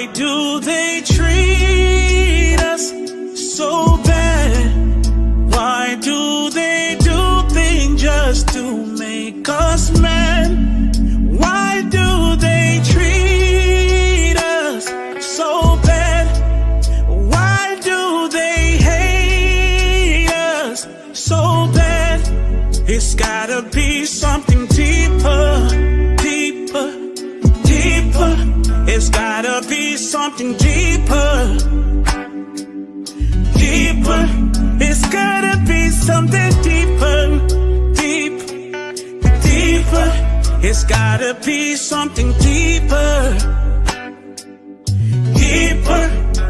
Why do they treat us so bad? Why do they do things just to make us mad? Why do they treat us so bad? Why do they hate us so bad? It's gotta be something deeper, deeper, deeper. It's gotta be something deeper, deeper. It's gotta be something deeper, deep, deeper. It's gotta be something deeper, deeper.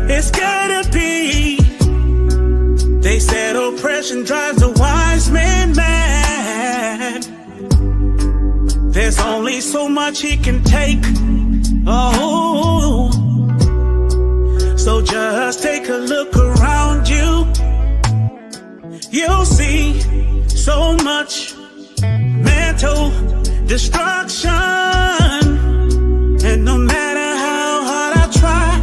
It's gotta be. They said oppression drives the wise man mad. There's only so much he can take. Oh, so just take a look around you. You'll see so much mental destruction. And no matter how hard I try,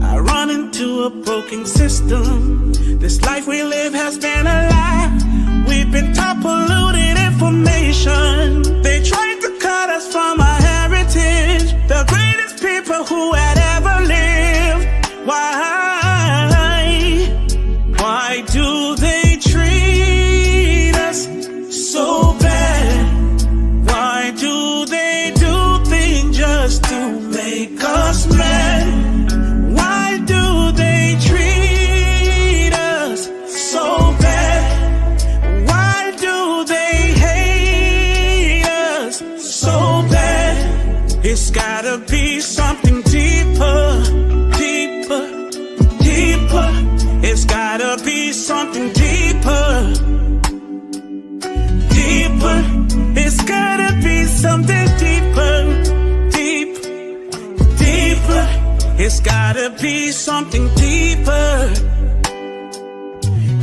I run into a broken system. This life we live has been a lie. We've been taught polluted information. They tried to cut us from our heritage, the greatest people who had ever lived. Why do they treat us so bad? Why do they do things just to make us mad? Why do they treat us so bad? Why do they hate us so bad? It's gotta be something deeper, deeper, deeper. It's gotta be something deeper, deeper. It's gotta be something deeper, deep, deeper. It's gotta be something deeper,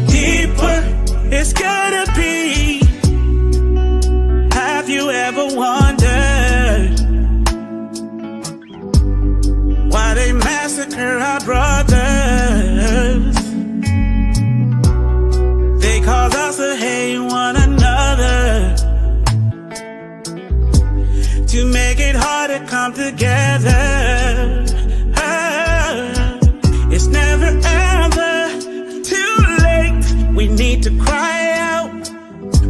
deeper. It's gotta be. Have you ever wondered why they massacre our brothers? They cause us to hate one another, to make it hard to come together. It's never ever too late. We need to cry out.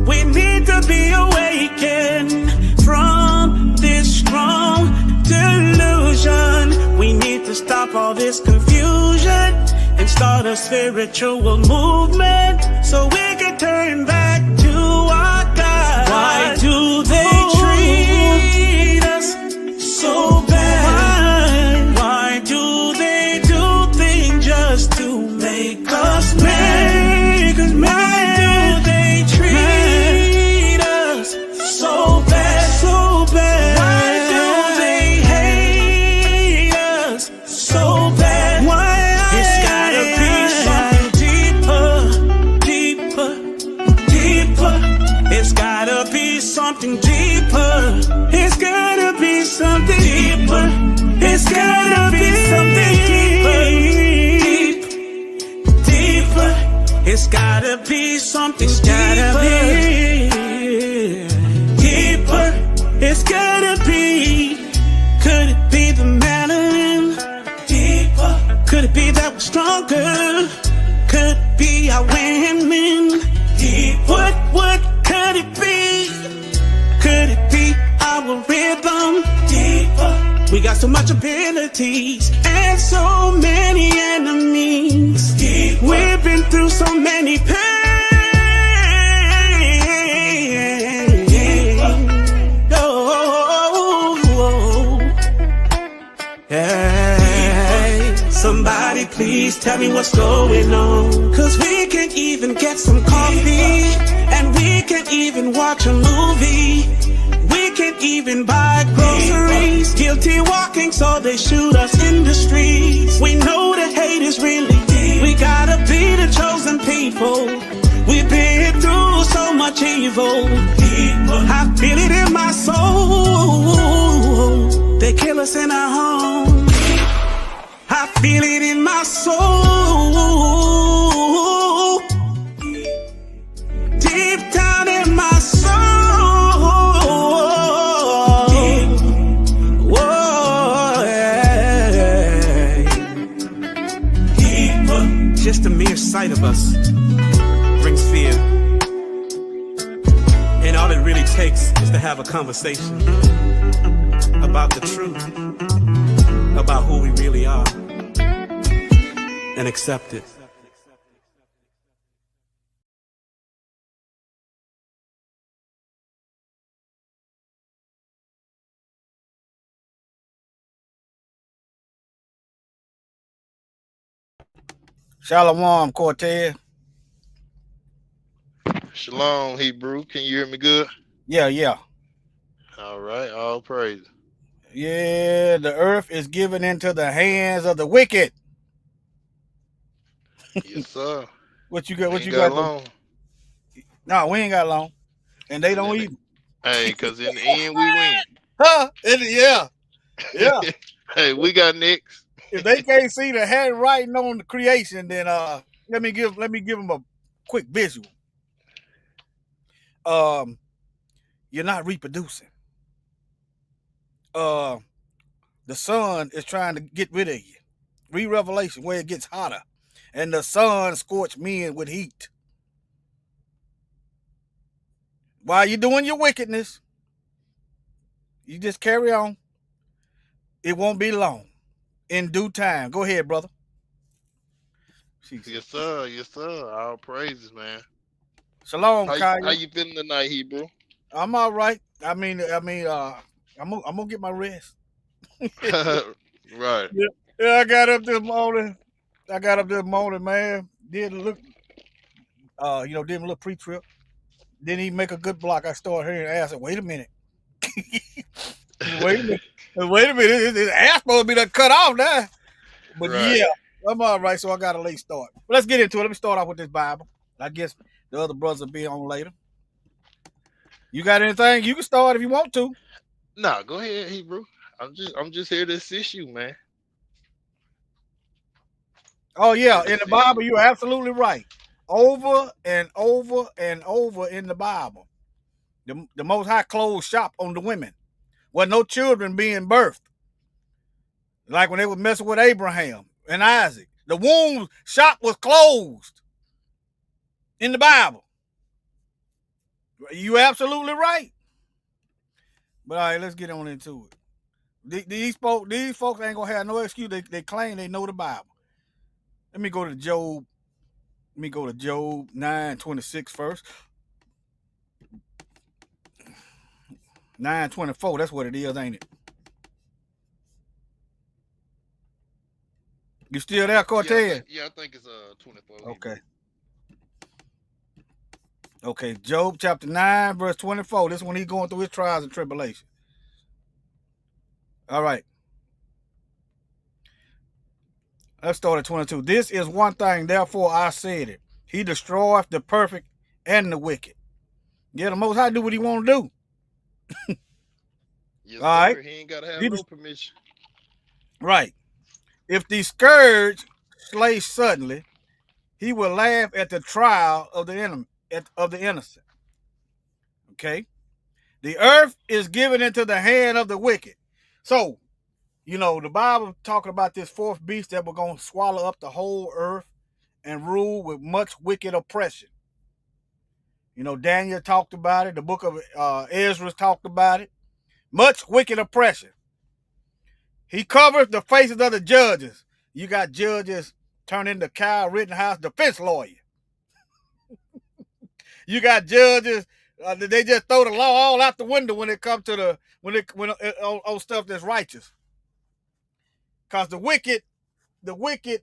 We need to be awakened from this strong delusion. We need to stop all this confusion and start a spiritual movement so we can turn back to our God. Why do they treat us so bad? Why do they do things just to make us mad? Why do they treat us so bad, so bad? Why do they hate us so bad? Why? It's gotta be something deeper, deeper, deeper. It's gotta be something deeper. It's gotta be something deeper. It's gotta be something deeper, deep, deeper. It's gotta be something deeper, deeper. It's gotta be. Could it be the melanin? Deeper. Could it be that we're stronger? Could it be our women? Deeper. What could it be? Could it be our rhythm? Deeper. We got so much abilities and so many enemies. Deeper. We've been through so many pain. Oh, hey, somebody please tell me what's going on. 'Cause we can't even get some coffee, and we can't even watch a movie. We can't even buy groceries. Guilty walking, so they shoot us in the streets. We know the hate is really deep. We gotta be the chosen people. We've been through so much evil. I feel it in my soul. They kill us in our home. Feel it in my soul. Deep down in my soul. Whoa, yeah. Just the mere sight of us brings fear. And all it really takes is to have a conversation about the truth, about who we really are, and accept it. Shalom, Cortez. Shalom, Hebrew. Can you hear me good? Yeah. All right, all praise. Yeah, the earth is given into the hands of the wicked. Yes, sir. What you got? We What ain't you got got? long. No, we ain't got long, and they Cause don't in the, either. cause in the end we win. Huh? Yeah. Hey, we got next. If they can't see the handwriting on the creation, then let me give them a quick visual. You're not reproducing. The sun is trying to get rid of you. Read Revelation where it gets hotter, and the sun scorched men with heat. While you're doing your wickedness, you just carry on. It won't be long. In due time. Go ahead, brother. Yes, sir. Yes, sir. All praises, man. Shalom, How Kaya. you feeling tonight, Hebrew? I'm all right. I'm gonna get my rest. Right. Yeah, I got up this morning. Man. Didn't look, did a little pre-trip. Didn't even make a good block. I started hearing ass. Wait a minute. Wait a minute. This ass supposed to be done cut off now. But Right. yeah, I'm all right. So I got a late start. But let's get into it. Let me start off with this Bible. I guess the other brothers will be on later. You got anything? You can start if you want to. Nah, go ahead, Hebrew. I'm just here to assist you, man. Oh yeah, Here to in the assist Bible, you. you're absolutely right. Over and over and over in the Bible, the Most High closed shop on the women. Well, no children being birthed. Like when they were messing with Abraham and Isaac, the womb shop was closed in the Bible. You absolutely right. But all right, let's get on into it. These folks ain't gonna have no excuse. They claim they know the Bible. Let me go to Job. Let me go to Job 9:26 first. 9:24. That's what it is, ain't it? You still there, Cortez? I think it's 24. Okay. Okay, Job chapter 9, verse 24. This is when he's going through his trials and tribulations. All right. Let's start at 22. This is one thing, therefore I said it. He destroyeth the perfect and the wicked. Yeah, the Most High do what he want to do. Yes, all right. Sir. He ain't gotta have no permission. Right. If the scourge slay suddenly, he will laugh at the trial of the enemy, of the innocent. Okay. The earth is given into the hand of the wicked. So, the Bible talking about this fourth beast that we're going to swallow up the whole earth and rule with much wicked oppression. Daniel talked about it. The book of Ezra talked about it. Much wicked oppression. He covers the faces of the judges. You got judges turn into Kyle Rittenhouse defense lawyer. You got judges, they just throw the law all out the window when it comes to on stuff that's righteous. Because the wicked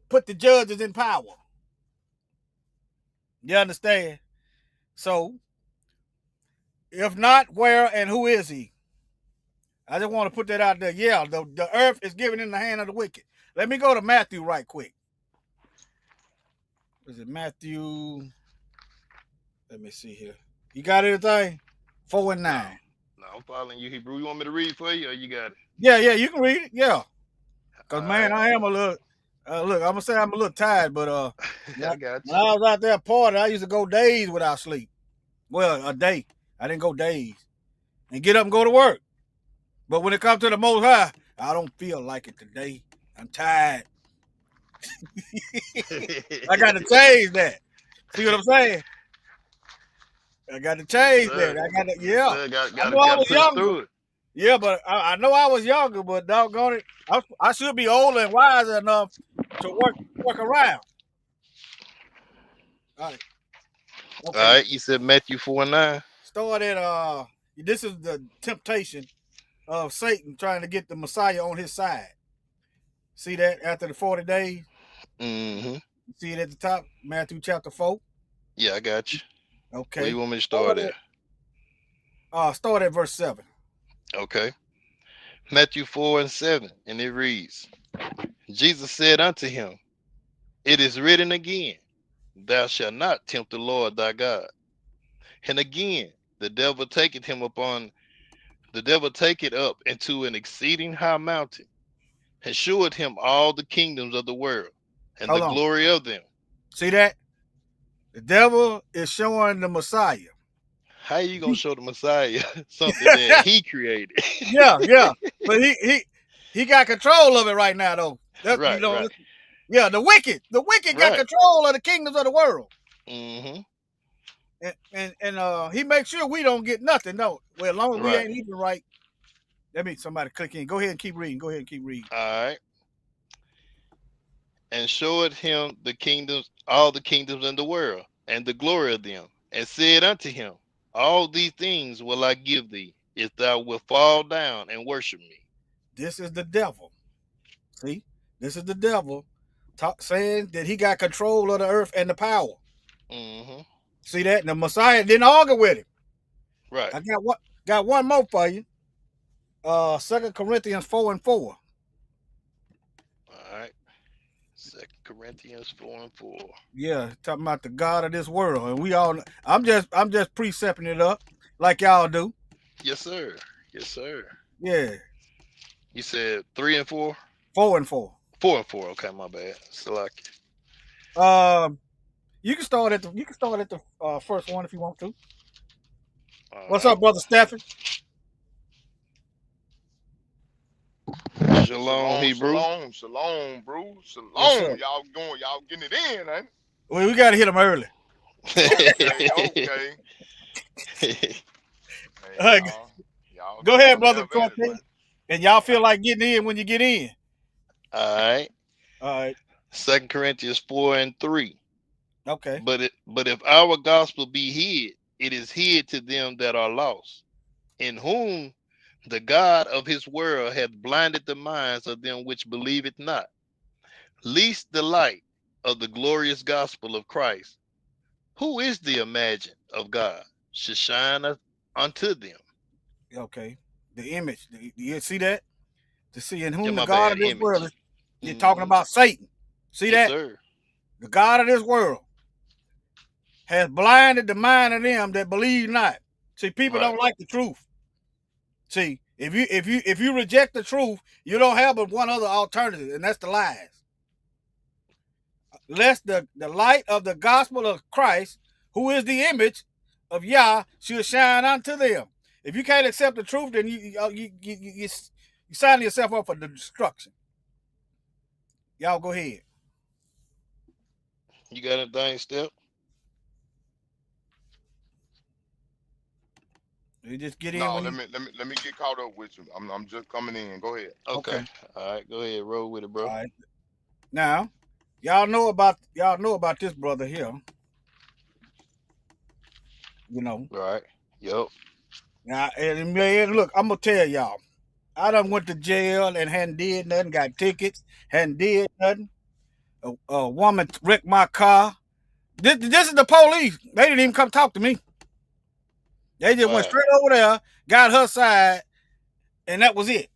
put the judges in power. You understand? So, if not, where and who is he? I just want to put that out there. Yeah, the earth is given in the hand of the wicked. Let me go to Matthew right quick. Is it Matthew? Let me see here. You got anything? 4 and 9. No, I'm following you, Hebrew. You want me to read for you, or you got it? Yeah, you can read it. Yeah. Because, man, right. I am a little Look, I'm gonna say I'm a little tired, but I got when I you. was out there partying, I used to go days without sleep. Well, a day. I didn't go days. And get up and go to work. But when it comes to the Most High, I don't feel like it today. I'm tired. I got to change that. See what I'm saying? I got to change that. I got to, yeah. Sir, I got know I to was push younger. through it. Yeah, but I know I was younger, but doggone it, I should be older and wiser enough to work around. All right. Okay. All right, you said Matthew 4:9. Start at this is the temptation of Satan trying to get the Messiah on his side. See that after the 40 days? Mm-hmm. See it at the top, Matthew chapter 4. Yeah, I got you. Okay. Where you want me to start at? Start at verse 7. Okay. Matthew 4:7, and it reads, Jesus said unto him, it is written again, thou shalt not tempt the Lord thy God. And again, the devil taketh up into an exceeding high mountain, and sheweth him all the kingdoms of the world, and Hold the on. glory of them. See that? The devil is showing the Messiah. How you gonna show the Messiah something that he created? Yeah. But he got control of it right now, though. That's, Right, right. Yeah, the wicked got control of the kingdoms of the world. Mm-hmm. And he makes sure we don't get nothing, no. Well, as long as we Right. ain't even right. Let me somebody click in. Go ahead and keep reading. All right. And showed him the kingdoms, all the kingdoms in the world, and the glory of them, and said unto him, all these things will I give thee, if thou wilt fall down and worship me. This is the devil. See? This is the devil saying that he got control of the earth and the power. Mm-hmm. See that? And the Messiah didn't argue with him. Right. I got one more for you. 2 Corinthians 4:4. All right. 2 Corinthians 4:4. Yeah, talking about the God of this world. And we all I'm just precepting it up like y'all do. Yes, sir. Yes, sir. Yeah. You said 3 and 4? 4 and 4. 4 and 4. Okay, my bad. Select. You can start at the first one if you want to. What's right. up, Brother Stafford? Shalom, Hebrew. Shalom, bro. Shalom. Y'all getting it in, ain't it? Well, we gotta hit them early. Okay. Hey, y'all go ahead, Brother Cortez. And y'all feel like getting in when you get in. All right. 2 Corinthians 4:3. Okay. But if our gospel be hid, it is hid to them that are lost, in whom the God of his world hath blinded the minds of them which believe it not, lest the light of the glorious gospel of Christ, who is the image of God, should shine unto them. Okay. The image. You see that? To see in whom Yeah, the God of this world is. You're talking about Satan. See that? Sir. The God of this world has blinded the mind of them that believe not. See, people don't like the truth. See, if you reject the truth, you don't have but one other alternative, and that's the lies. Lest the light of the gospel of Christ, who is the image of Yah, should shine unto them. If you can't accept the truth, then you sign yourself up for the destruction. Y'all go ahead. You got anything, Step? You just get in. No, let me get caught up with you. I'm just coming in. Go ahead. Okay. All right, go ahead. Roll with it, bro. All right. Now, y'all know about this brother here. You know. Right. Yep. Now, and man, look, I'm gonna tell y'all. I done went to jail and hadn't did nothing, got tickets, hadn't did nothing. A woman wrecked my car. This is the police. They didn't even come talk to me. They just went straight over there, got her side, and that was it.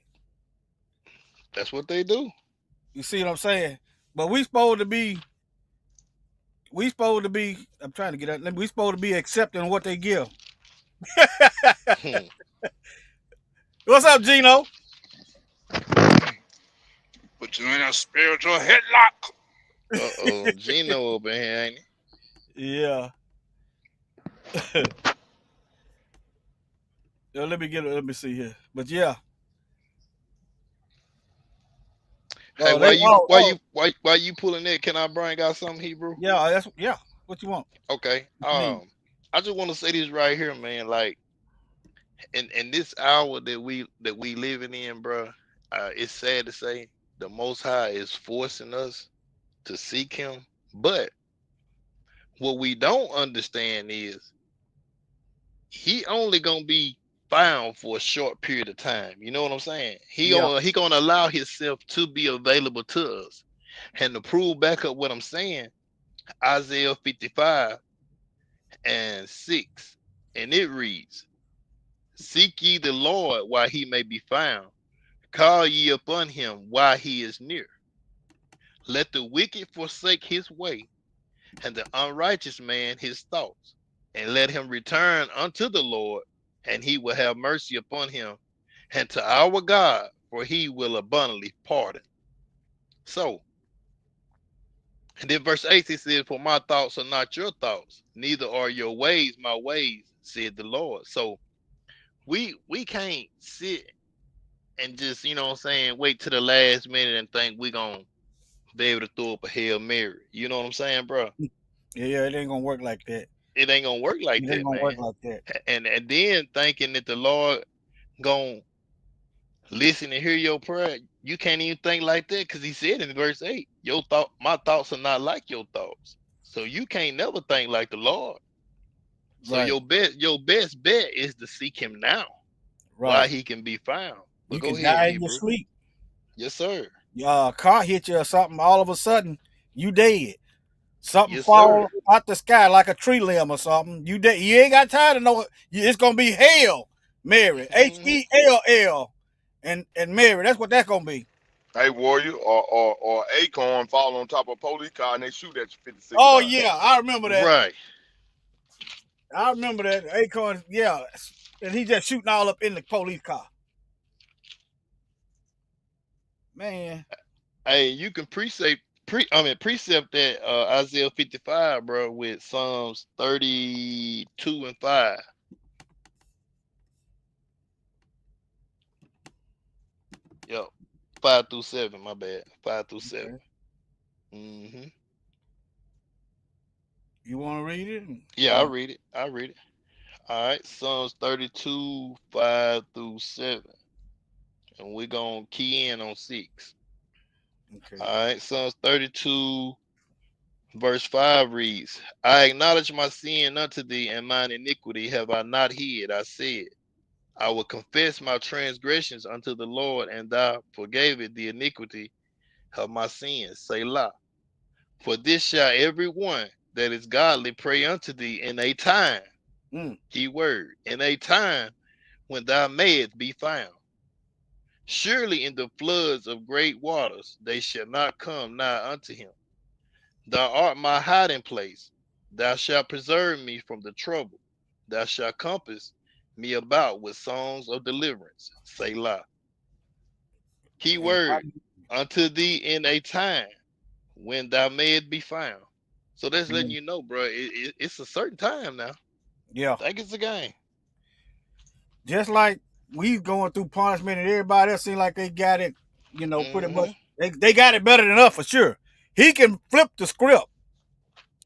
That's what they do. You see what I'm saying? But we supposed to be, I'm trying to get out. We supposed to be accepting what they give. What's up, Gino? Put you in a spiritual headlock. Uh-oh, Gino up in here, ain't he? Yeah. Yeah, let me see here. But yeah. Hey, why you pulling that? Can I bring out something, Hebrew? Yeah, what you want? Okay. need? I just want to say this right here, man. Like, in this hour that we living in, bro, it's sad to say the Most High is forcing us to seek Him. But what we don't understand is He only gonna be found for a short period of time. You know what I'm saying? He gonna allow Himself to be available to us. And to prove back up what I'm saying, Isaiah 55 and 6, and it reads, "Seek ye the Lord while He may be found. Call ye upon Him while He is near. Let the wicked forsake his way, and the unrighteous man his thoughts, and let him return unto the Lord, and He will have mercy upon him, and to our God, for He will abundantly pardon." So, and then verse 8 it says, "For my thoughts are not your thoughts, neither are your ways my ways, said the Lord." So we can't sit and just, you know what I'm saying, wait to the last minute and think we gonna be able to throw up a Hail Mary. You know what I'm saying, bro? Yeah, it ain't gonna work like that. It ain't gonna work like that, man. Work like that. And then thinking that the Lord gonna listen and hear your prayer, you can't even think like that, because He said in verse 8, my thoughts are not like your thoughts. So you can't never think like the Lord. So Right. your best bet is to seek Him now, while He can be found. But You go can ahead, die in Hebrew. your sleep. Yes, sir. Car hit you or something, all of a sudden you dead. Something Yes, fall sir. out the sky like a tree limb or something. You dead. You ain't got time to know it. It's gonna be Hail Mary. Hell. And Mary. That's what that's gonna be. Hey, Warrior, or Acorn fall on top of a police car and they shoot at you 56 Oh times. yeah, I remember that. Right. I remember that. Acorn, yeah. And he just shooting all up in the police car. Man. Hey, you can precept that Isaiah 55, bro, with Psalms 32 and 5. Yep. 5 through 7, my bad. 5 through 7. Okay. Mm-hmm. You wanna read it? Yeah, I'll read it. All right. Psalms 32, 5 through 7. And we're gonna key in on 6. Okay. All right. Psalms 32, verse 5 reads, "I acknowledge my sin unto thee, and mine iniquity have I not hid. I said, I will confess my transgressions unto the Lord, and thou forgavest the iniquity of my sins. Selah. For this shall every one that is godly pray unto thee in a time," key word, "in a time when thou mayest be found. Surely in the floods of great waters they shall not come nigh unto him. Thou art my hiding place. Thou shalt preserve me from the trouble. Thou shalt compass me about with songs of deliverance. Selah." Key word, unto thee in a time when thou mayest be found. So that's letting you know, bro, it's a certain time now. Yeah. I think it's a game. Just like we going through punishment and everybody else seem like they got it, pretty much. They got it better than us for sure. He can flip the script.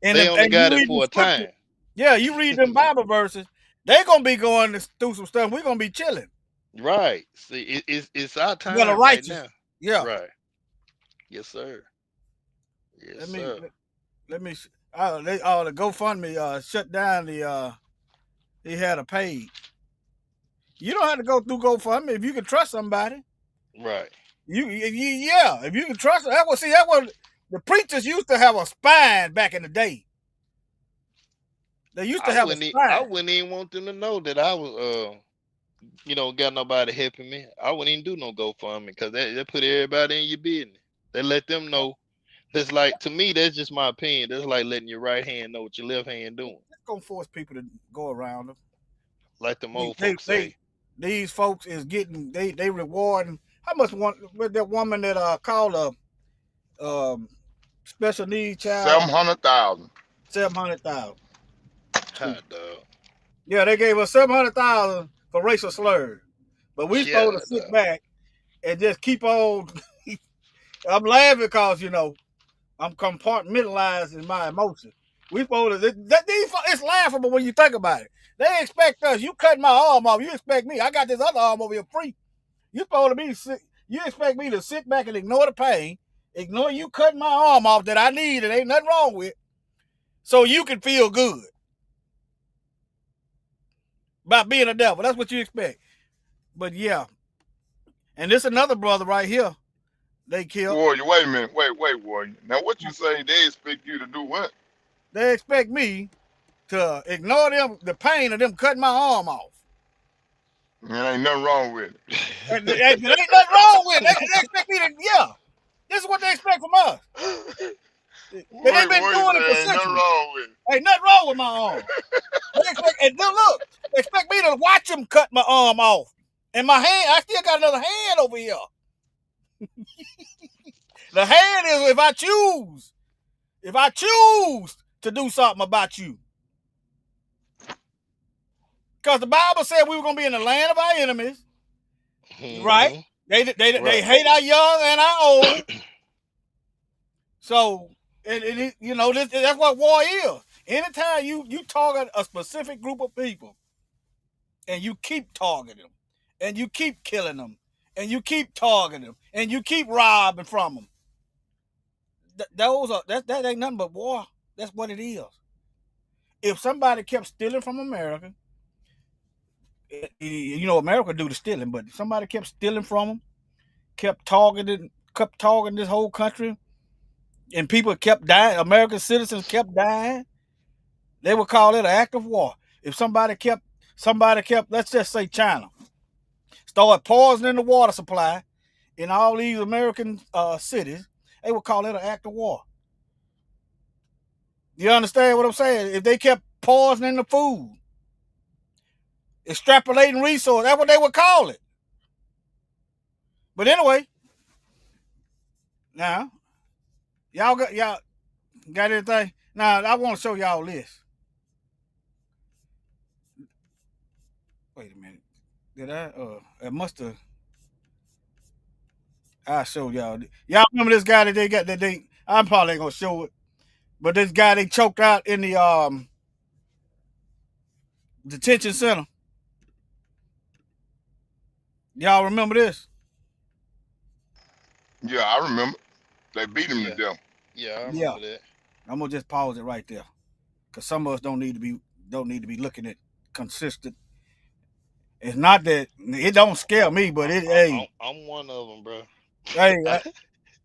And they only got it for a time. Yeah, you read them Bible verses, they gonna be going through some stuff. We're gonna be chilling. Right. See, it's our time right now. Yeah. Right. Yes, sir. Yes, sir. Let me. The GoFundMe shut down he had a page. You don't have to go through GoFundMe if you can trust somebody. Right. If you can trust them. That was the preachers used to have a spine back in the day. They used to have a spine. I wouldn't even want them to know that I was got nobody helping me. I wouldn't even do no GoFundMe, because they put everybody in your business. They let them know. That's like, to me, that's just my opinion. That's like letting your right hand know what your left hand doing. It's gonna force people to go around them. Like them old folks say. These folks is getting they rewarding How much one with that woman that called a special needs child? 700,000. 700,000. Hot dog. Yeah, they gave us 700,000 for racial slurs, but we Yeah, supposed to sit dog. back and just keep on. I'm laughing because I'm compartmentalizing my emotions. We supposed to it's laughable when you think about it. They expect us. You cut my arm off. You expect me. I got this other arm over here free. You supposed to be sick. You expect me to sit back and ignore the pain, ignore you cutting my arm off that I need and ain't nothing wrong with, so you can feel good about being a devil. That's what you expect. But yeah, and this another brother right here. They killed. Warrior, wait a minute. Wait, Warrior. Now, what you say they expect you to do what? They expect me to ignore them, the pain of them cutting my arm off. Man, ain't nothing wrong with it. And there ain't nothing wrong with it. They expect me to, yeah. This is what they expect from us. And they've been Warrior doing it for say ain't nothing centuries. wrong with it. Ain't nothing wrong with my arm. And then look, they expect me to watch them cut my arm off. And my hand, I still got another hand over here. The hand is if I choose to do something about you. Because the Bible said we were going to be in the land of our enemies. Right? They hate our young and our old. So, that's what war is. Anytime you target a specific group of people and you keep targeting them and you keep killing them and you keep targeting them and you keep robbing from them, that ain't nothing but war. That's what it is. If somebody kept stealing from America, America do the stealing, but if somebody kept stealing from them, kept targeting this whole country, and people kept dying, American citizens kept dying, they would call it an act of war. If somebody kept, let's just say China, start poisoning the water supply in all these American cities, they would call it an act of war. You understand what I'm saying? If they kept poisoning the food, extrapolating resources, that's what they would call it. But anyway, now, y'all got anything? Now, I want to show y'all this. Wait a minute. Did I? It must have. I'll show y'all. Y'all remember this guy that they got that they? I'm probably ain't gonna show it, but this guy they choked out in the detention center. Y'all remember this? Yeah, I remember. They beat him to death. Yeah, I remember that. I'm gonna just pause it right there, cause some of us don't need to be looking at consistent. It's not that it don't scare me, but I'm one of them, bro. Hey,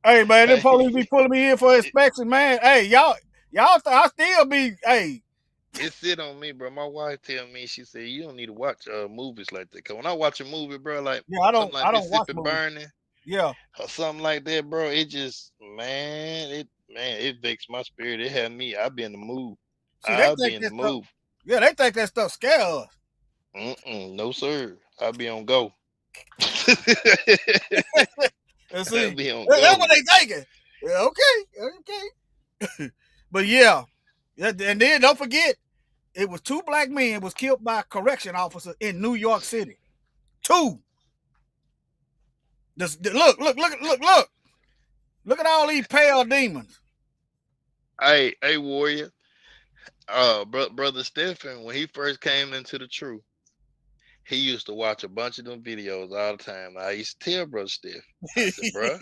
hey, man, the police be pulling me in for inspection, man. Hey, y'all, I still be, hey. It sit on me, bro. My wife tell me, she said, you don't need to watch movies like that. Cause when I watch a movie, bro, like I don't watch Mississippi movies. Burning, or something like that, bro, it just, it vexed my spirit. It had me. I be in the mood. I be in the mood. Yeah, they think that stuff scares us. No, sir. I be on go. That's what they thinking. Yeah, okay. But yeah, and then don't forget, it was 2 black men was killed by a correction officer in New York City. 2. Look at all these pale demons. Hey, Warrior. Brother Stephen, when he first came into the truth, he used to watch a bunch of them videos all the time. I used to tell Brother Steph, I said, bro,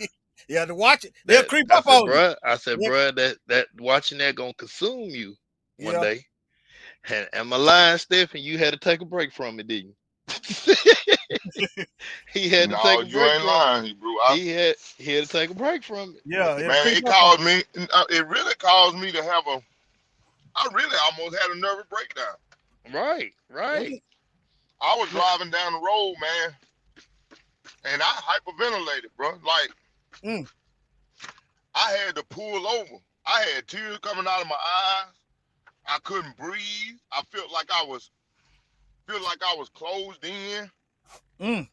you have to watch it. They'll creep up on you. I said, bro, that watching that gonna consume you one day. And am I lying, Stephen? You had to take a break from it, didn't you? He had to take a break. You ain't lying, bro. He had to take a break from it. Yeah, man, it caused me. It really caused me to have I really almost had a nervous breakdown. Right. I was driving down the road, man, and I hyperventilated, bro. Like, I had to pull over. I had tears coming out of my eyes. I couldn't breathe. I felt like I was closed in. And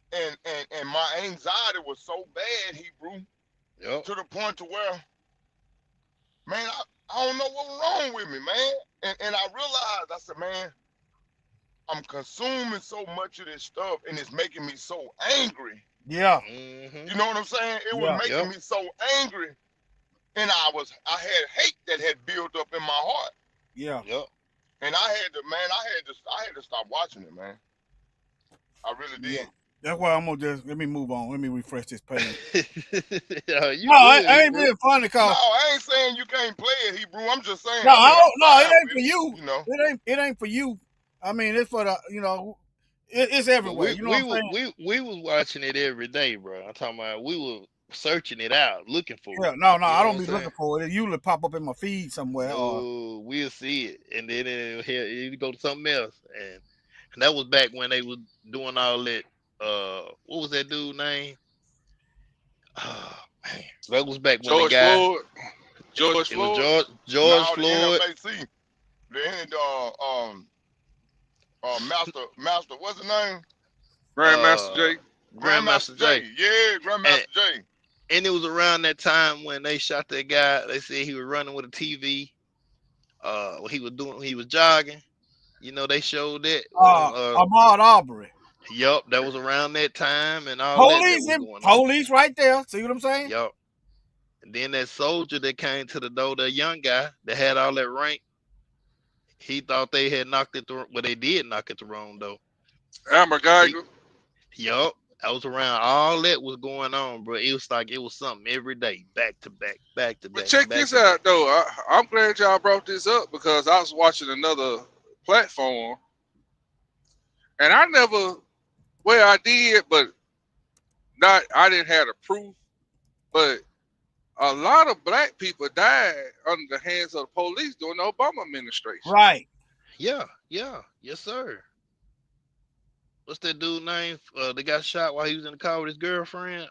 my anxiety was so bad, Hebrew, Yep. to the point to where, man, I don't know what's wrong with me, man. And I realized, I said, man, I'm consuming so much of this stuff, and it's making me so angry. Yeah. Mm-hmm. You know what I'm saying? It was Yeah. making me so angry, and I had hate that had built up in my heart, Yeah. Yep. and I had to stop watching it, man. I really did. Yeah. That's why I'm gonna just let me move on. Let me refresh this page. You No, I good, ain't bro. being funny, No, cause I ain't saying you can't play it, Hebrew. I'm just saying. no, I mean, I'm no, it fine ain't with for it, you. you know. It ain't for you. I mean, it's for the it's But everywhere. You know what I'm saying? we was watching it every day, bro. I'm talking about we were searching it out, looking for Yeah. it. No, You I know don't what be I'm saying? looking for it. It usually pop up in my feed somewhere. Or No, we'll see it, and then you go to something else, and that was back when they was doing all that. What was that dude name? Oh man, that was back when the George guy. Floyd. George It was Floyd. George Now the Floyd. NFAC, the master, what's his name? Grandmaster Uh, Jay. Grandmaster Grandmaster Jay. Jay. Yeah, And Grandmaster Jay. and it was around that time when they shot that guy. They said he was running with a TV. What he was jogging. You know, they showed that on Ahmaud Arbery. yup, that was around that time and all that was going on. Police right there. See what I'm saying? Yup. And then that soldier that came to the door, that young guy that had all that rank, he thought they had knocked it through, well, they did knock it the wrong door. Amber Geiger. Yup. I was around, all that was going on, bro. It was like it was something every day, back to back, back to But back, check back this to back. out though. I'm glad y'all brought this up because I was watching another platform, and I never, well, I did, but not. I didn't have the proof. But a lot of black people died under the hands of the police during the Obama administration. Right. Yeah, yes, sir. What's that dude name? They got shot while he was in the car with his girlfriend.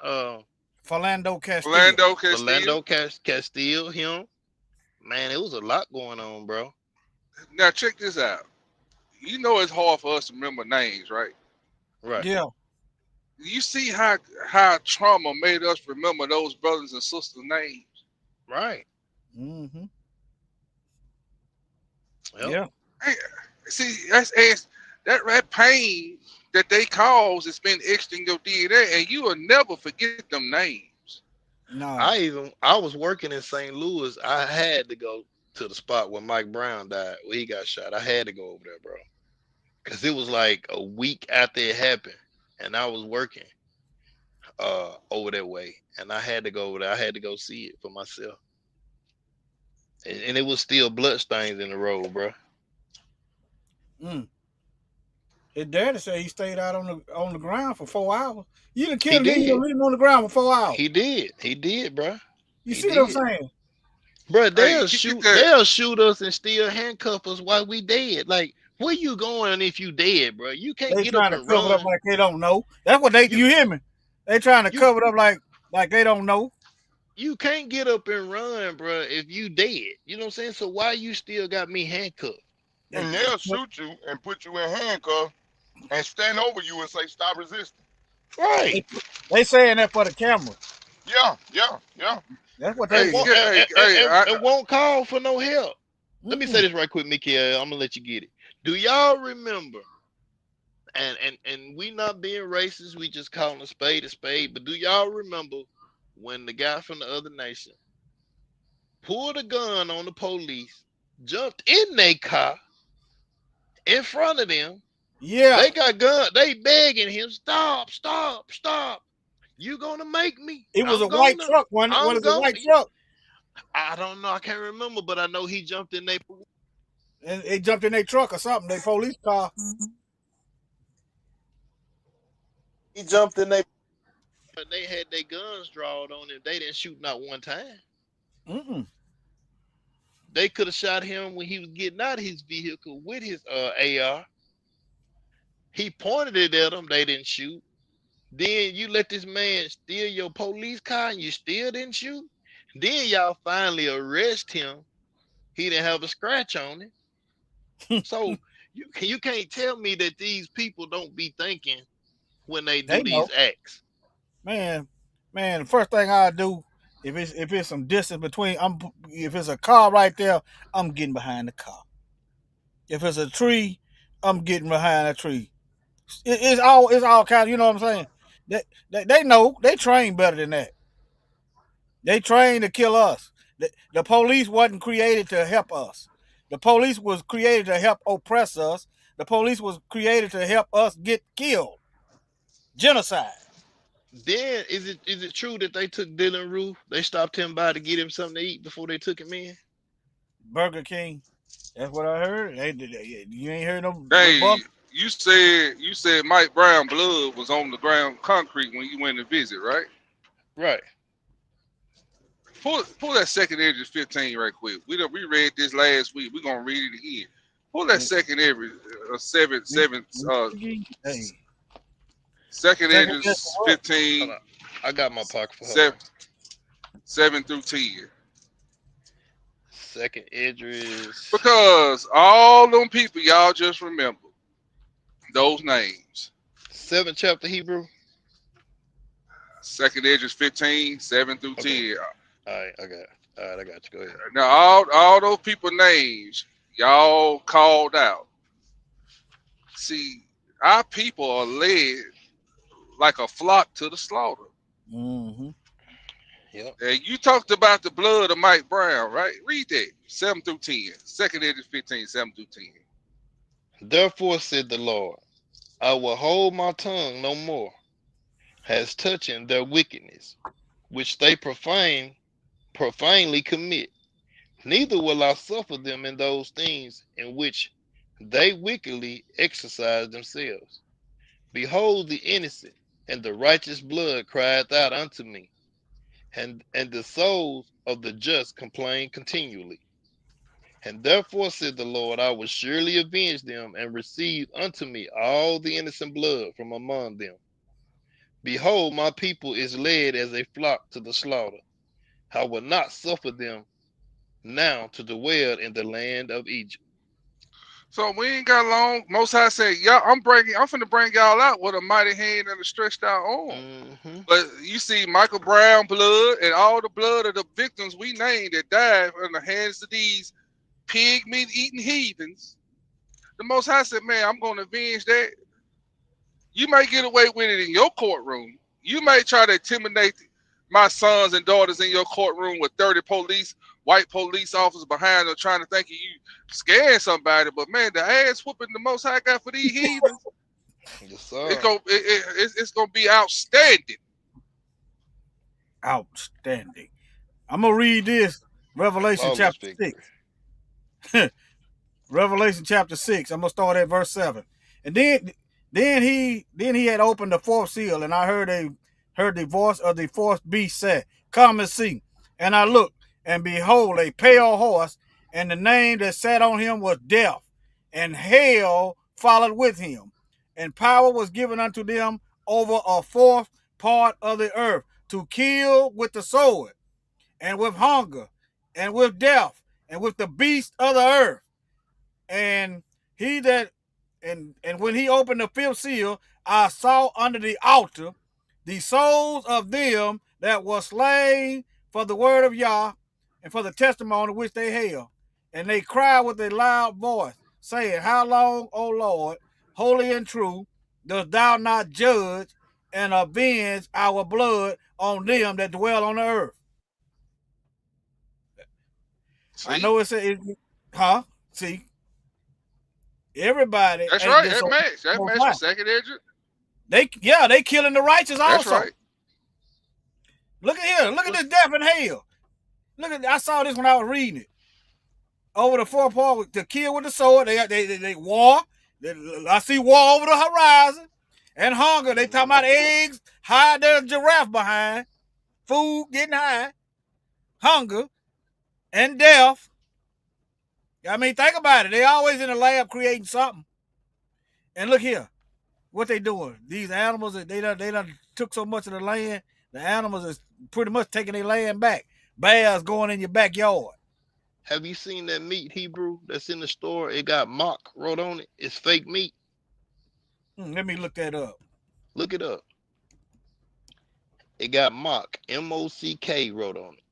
Philando Castile. Philando Castile. Castile, him. Man, it was a lot going on, bro. Now check this out. You know it's hard for us to remember names, right? Right. Yeah. You see how trauma made us remember those brothers and sisters' names. Right. Mm-hmm. Yep. Yeah. Hey, see, that pain that they cause is been etched in your DNA, and you will never forget them names. No. I was working in St. Louis. I had to go to the spot where Mike Brown died, where he got shot. I had to go over there, bro. Cause it was like a week after it happened. And I was working over that way. And I had to go over there. I had to go see it for myself. And it was still bloodstains in the road, bro. His daddy said he stayed out on the ground for 4 hours. You done He killed him, you did. leave him on the ground for 4 hours. He did, bro. You He see what I'm did. saying? Bro, Hey, they'll you shoot get that? they'll shoot us and still handcuff us while we dead. Like, where you going if you dead, bro? You can't They get up trying to and cover it up run. like they don't know. That's what You you hear me? They trying to you cover it up like they don't know. you can't get up and run, bro, if you dead. You know what I'm saying? So why you still got me handcuffed? And they'll shoot you and put you in handcuffs and stand over you and say, stop resisting. Right. They saying that for the camera. Yeah. That's what they Hey, want. It won't call for no help. Let me say this right quick, Mickey. I'm gonna let you get it. Do y'all remember? And we not being racist, we just calling a spade, but do y'all remember when the guy from the other nation pulled a gun on the police, jumped in their car in front of them? Yeah. They got gun, they begging him, stop. You gonna make me? It was a white truck, wasn't it? What is a white truck? I don't know. I can't remember, but I know he jumped in their. And they jumped in their truck or something, their police car. He jumped in their. They had their guns drawn on him. They didn't shoot not one time. They could have shot him when he was getting out of his vehicle with his AR. He pointed it at them. They didn't shoot. Then you let this man steal your police car and you still didn't shoot. Then y'all finally arrest him. He didn't have a scratch on it. So you can't tell me that these people don't be thinking when they They do these know. acts? Man, the first thing I do if it's some distance between, if it's a car right there, I'm getting behind the car. If it's a tree, I'm getting behind a tree. It's all kind of, you know what I'm saying? They know, they train better than that. They train to kill us. The police wasn't created to help us. The police was created to help oppress us. The police was created to help us get killed. Genocide. Then is it true that they took Dylan Roof? They stopped him by to get him something to eat before they took him in. Burger King. That's what I heard. You ain't heard no Hey, bump. you said Mike Brown blood was on the ground concrete when you went to visit, right? Right. Pull that second Edges 15 right quick. We read this last week. We're gonna read it again. Pull that second Edges seven Hey. second Second Edges Esdras what? 15 Hold on. I got my pocket for 7 through 10. Second Idris. Because all them people y'all just remember those names. 7th chapter Hebrew. Second Edges 15, 7 through 10. All right, I got it. All right, I got you. Go ahead. Now all those people names y'all called out. See, our people are led like a flock to the slaughter. Mm-hmm. Yep. And you talked about the blood of Mike Brown, right? Read that 7 through 10. Second Edges 15, 7 through 10. Therefore said the Lord, I will hold my tongue no more, as touching their wickedness, which they profanely commit. Neither will I suffer them in those things in which they wickedly exercise themselves. Behold, the innocent and the righteous blood crieth out unto me, and the souls of the just complain continually. And therefore said the Lord, I will surely avenge them and receive unto me all the innocent blood from among them. Behold, my people is led as a flock to the slaughter. I will not suffer them now to dwell in the land of Egypt. So we ain't got long. Most High said, y'all, I'm finna bring y'all out with a mighty hand and a stretched out arm. Mm-hmm. But you see Michael Brown blood and all the blood of the victims we named that died in the hands of these pig meat eating heathens. The Most High said, man, I'm gonna avenge that. You may get away with it in your courtroom. You may try to intimidate my sons and daughters in your courtroom with 30 white police officers behind them trying to think you scaring somebody. But man, the ass whooping the Most High got for these heathens, Yes, sir. it's gonna be outstanding. Outstanding. I'm gonna read this. Revelation Flawless chapter victory. 6. Revelation chapter 6. I'm gonna start at verse 7. And then he had opened the fourth seal, and I heard the voice of the fourth beast say, come and see. And I looked, and behold, a pale horse, and the name that sat on him was Death, and hell followed with him. And power was given unto them over a fourth part of the earth, to kill with the sword, and with hunger, and with death, and with the beast of the earth. And when he opened the fifth seal, I saw under the altar the souls of them that were slain for the word of Yah and for the testimony which they held. And they cried with a loud voice, saying, how long, O Lord, holy and true, dost thou not judge and avenge our blood on them that dwell on the earth? See? I know huh? See? Everybody. That's right. That match for second Edges. They killing the righteous also. That's right. Look at here. Look at this death and hell. I saw this when I was reading it. Over the fourth part to kill with the sword. They war. I see war over the horizon. And hunger. They talking about eggs. Hide their giraffe behind. Food getting high. Hunger. And death. I mean, think about it. They always in the lab creating something. And look here. What they doing? These animals, they done took so much of the land. The animals is pretty much taking their land back. Bears going in your backyard. Have you seen that meat, Hebrew, that's in the store? It got mock wrote on it. It's fake meat. Let me look that up. Look it up. It got mock, M-O-C-K wrote on it.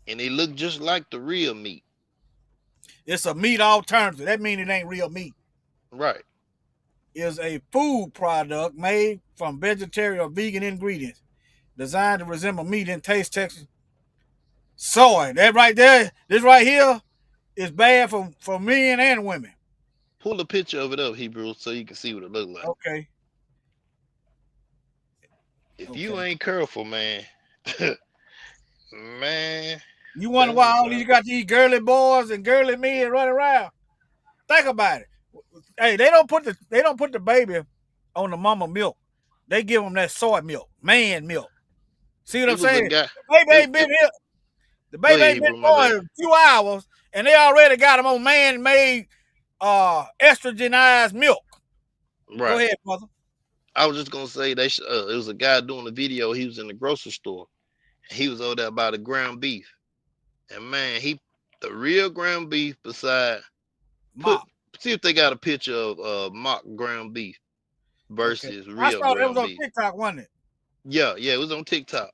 And they look just like the real meat. It's a meat alternative. That means it ain't real meat. Right. Is a food product made from vegetarian or vegan ingredients designed to resemble meat in taste, texture. Soy. That right there, this right here is bad for men and women. Pull a picture of it up, Hebrew, so you can see what it looks like. Okay. If you ain't careful, man, man. You wonder why all you got these girly boys and girly men running around? Think about it. Hey, they don't put the baby on the mama milk. They give them that soy milk, man milk. See what I'm saying? The baby ain't been here. The baby ain't been born a few hours, and they already got them on man-made estrogenized milk. Right. Go ahead, brother. I was just gonna say it was a guy doing a video. He was in the grocery store. He was over there about a ground beef, and man, the real ground beef beside. See if they got a picture of mock ground beef versus real ground beef. I saw it was on TikTok, wasn't it? Yeah, it was on TikTok.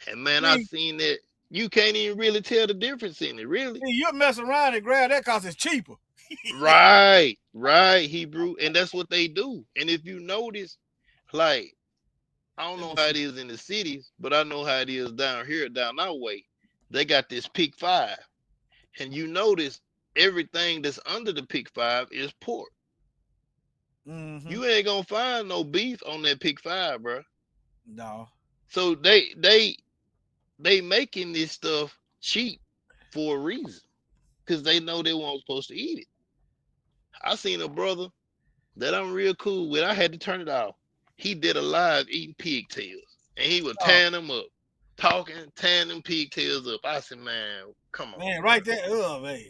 And man, I seen that. You can't even really tell the difference in it, really. See, you're messing around and grab that because it's cheaper. Right, Hebrew. And that's what they do. And if you notice, like, I don't know how it is in the cities, but I know how it is down here, down our way. They got this Pick 5. And you notice everything that's under the Pick 5 is pork. Mm-hmm. You ain't gonna find no beef on that Pick 5, bro. No. So they making this stuff cheap for a reason, because they know they weren't supposed to eat it. I seen a brother that I'm real cool with. I had to turn it off. He did a live eating pigtails, and he was tearing them up, tearing them pigtails up. I said, man, come on. Man, right there, man.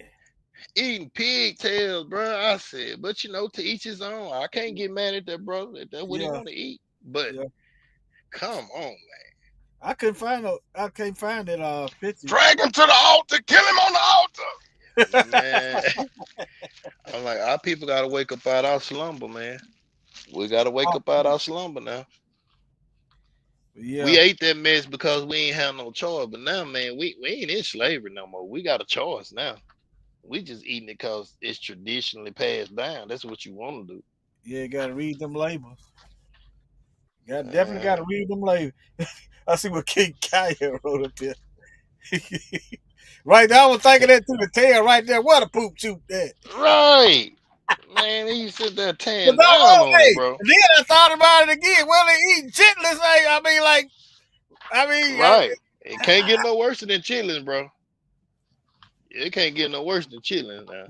Eating pigtails, bro. I said, but to each his own. I can't get mad at that brother. That's what he want to eat. But come on, man. I can't find that picture. Drag him to the altar, kill him on the altar. Man. I'm like, our people gotta wake up out our slumber, man. We gotta wake up out our slumber now. Yeah. We ate that mess because we ain't have no choice. But now, man, we ain't in slavery no more. We got a choice now. We just eating it because it's traditionally passed down. That's what you want to do. Yeah, you gotta read them labels. Definitely gotta read them labels. I see what King Kaya wrote up there. Right now, I was thinking that to the tail right there. What a poop shoot that. Right. Man, he sit there tearing down on it, bro. Then I thought about it again. Well, they eat chitlins. Right. It can't get no worse than chitlins, bro. It can't get no worse than chitlins now.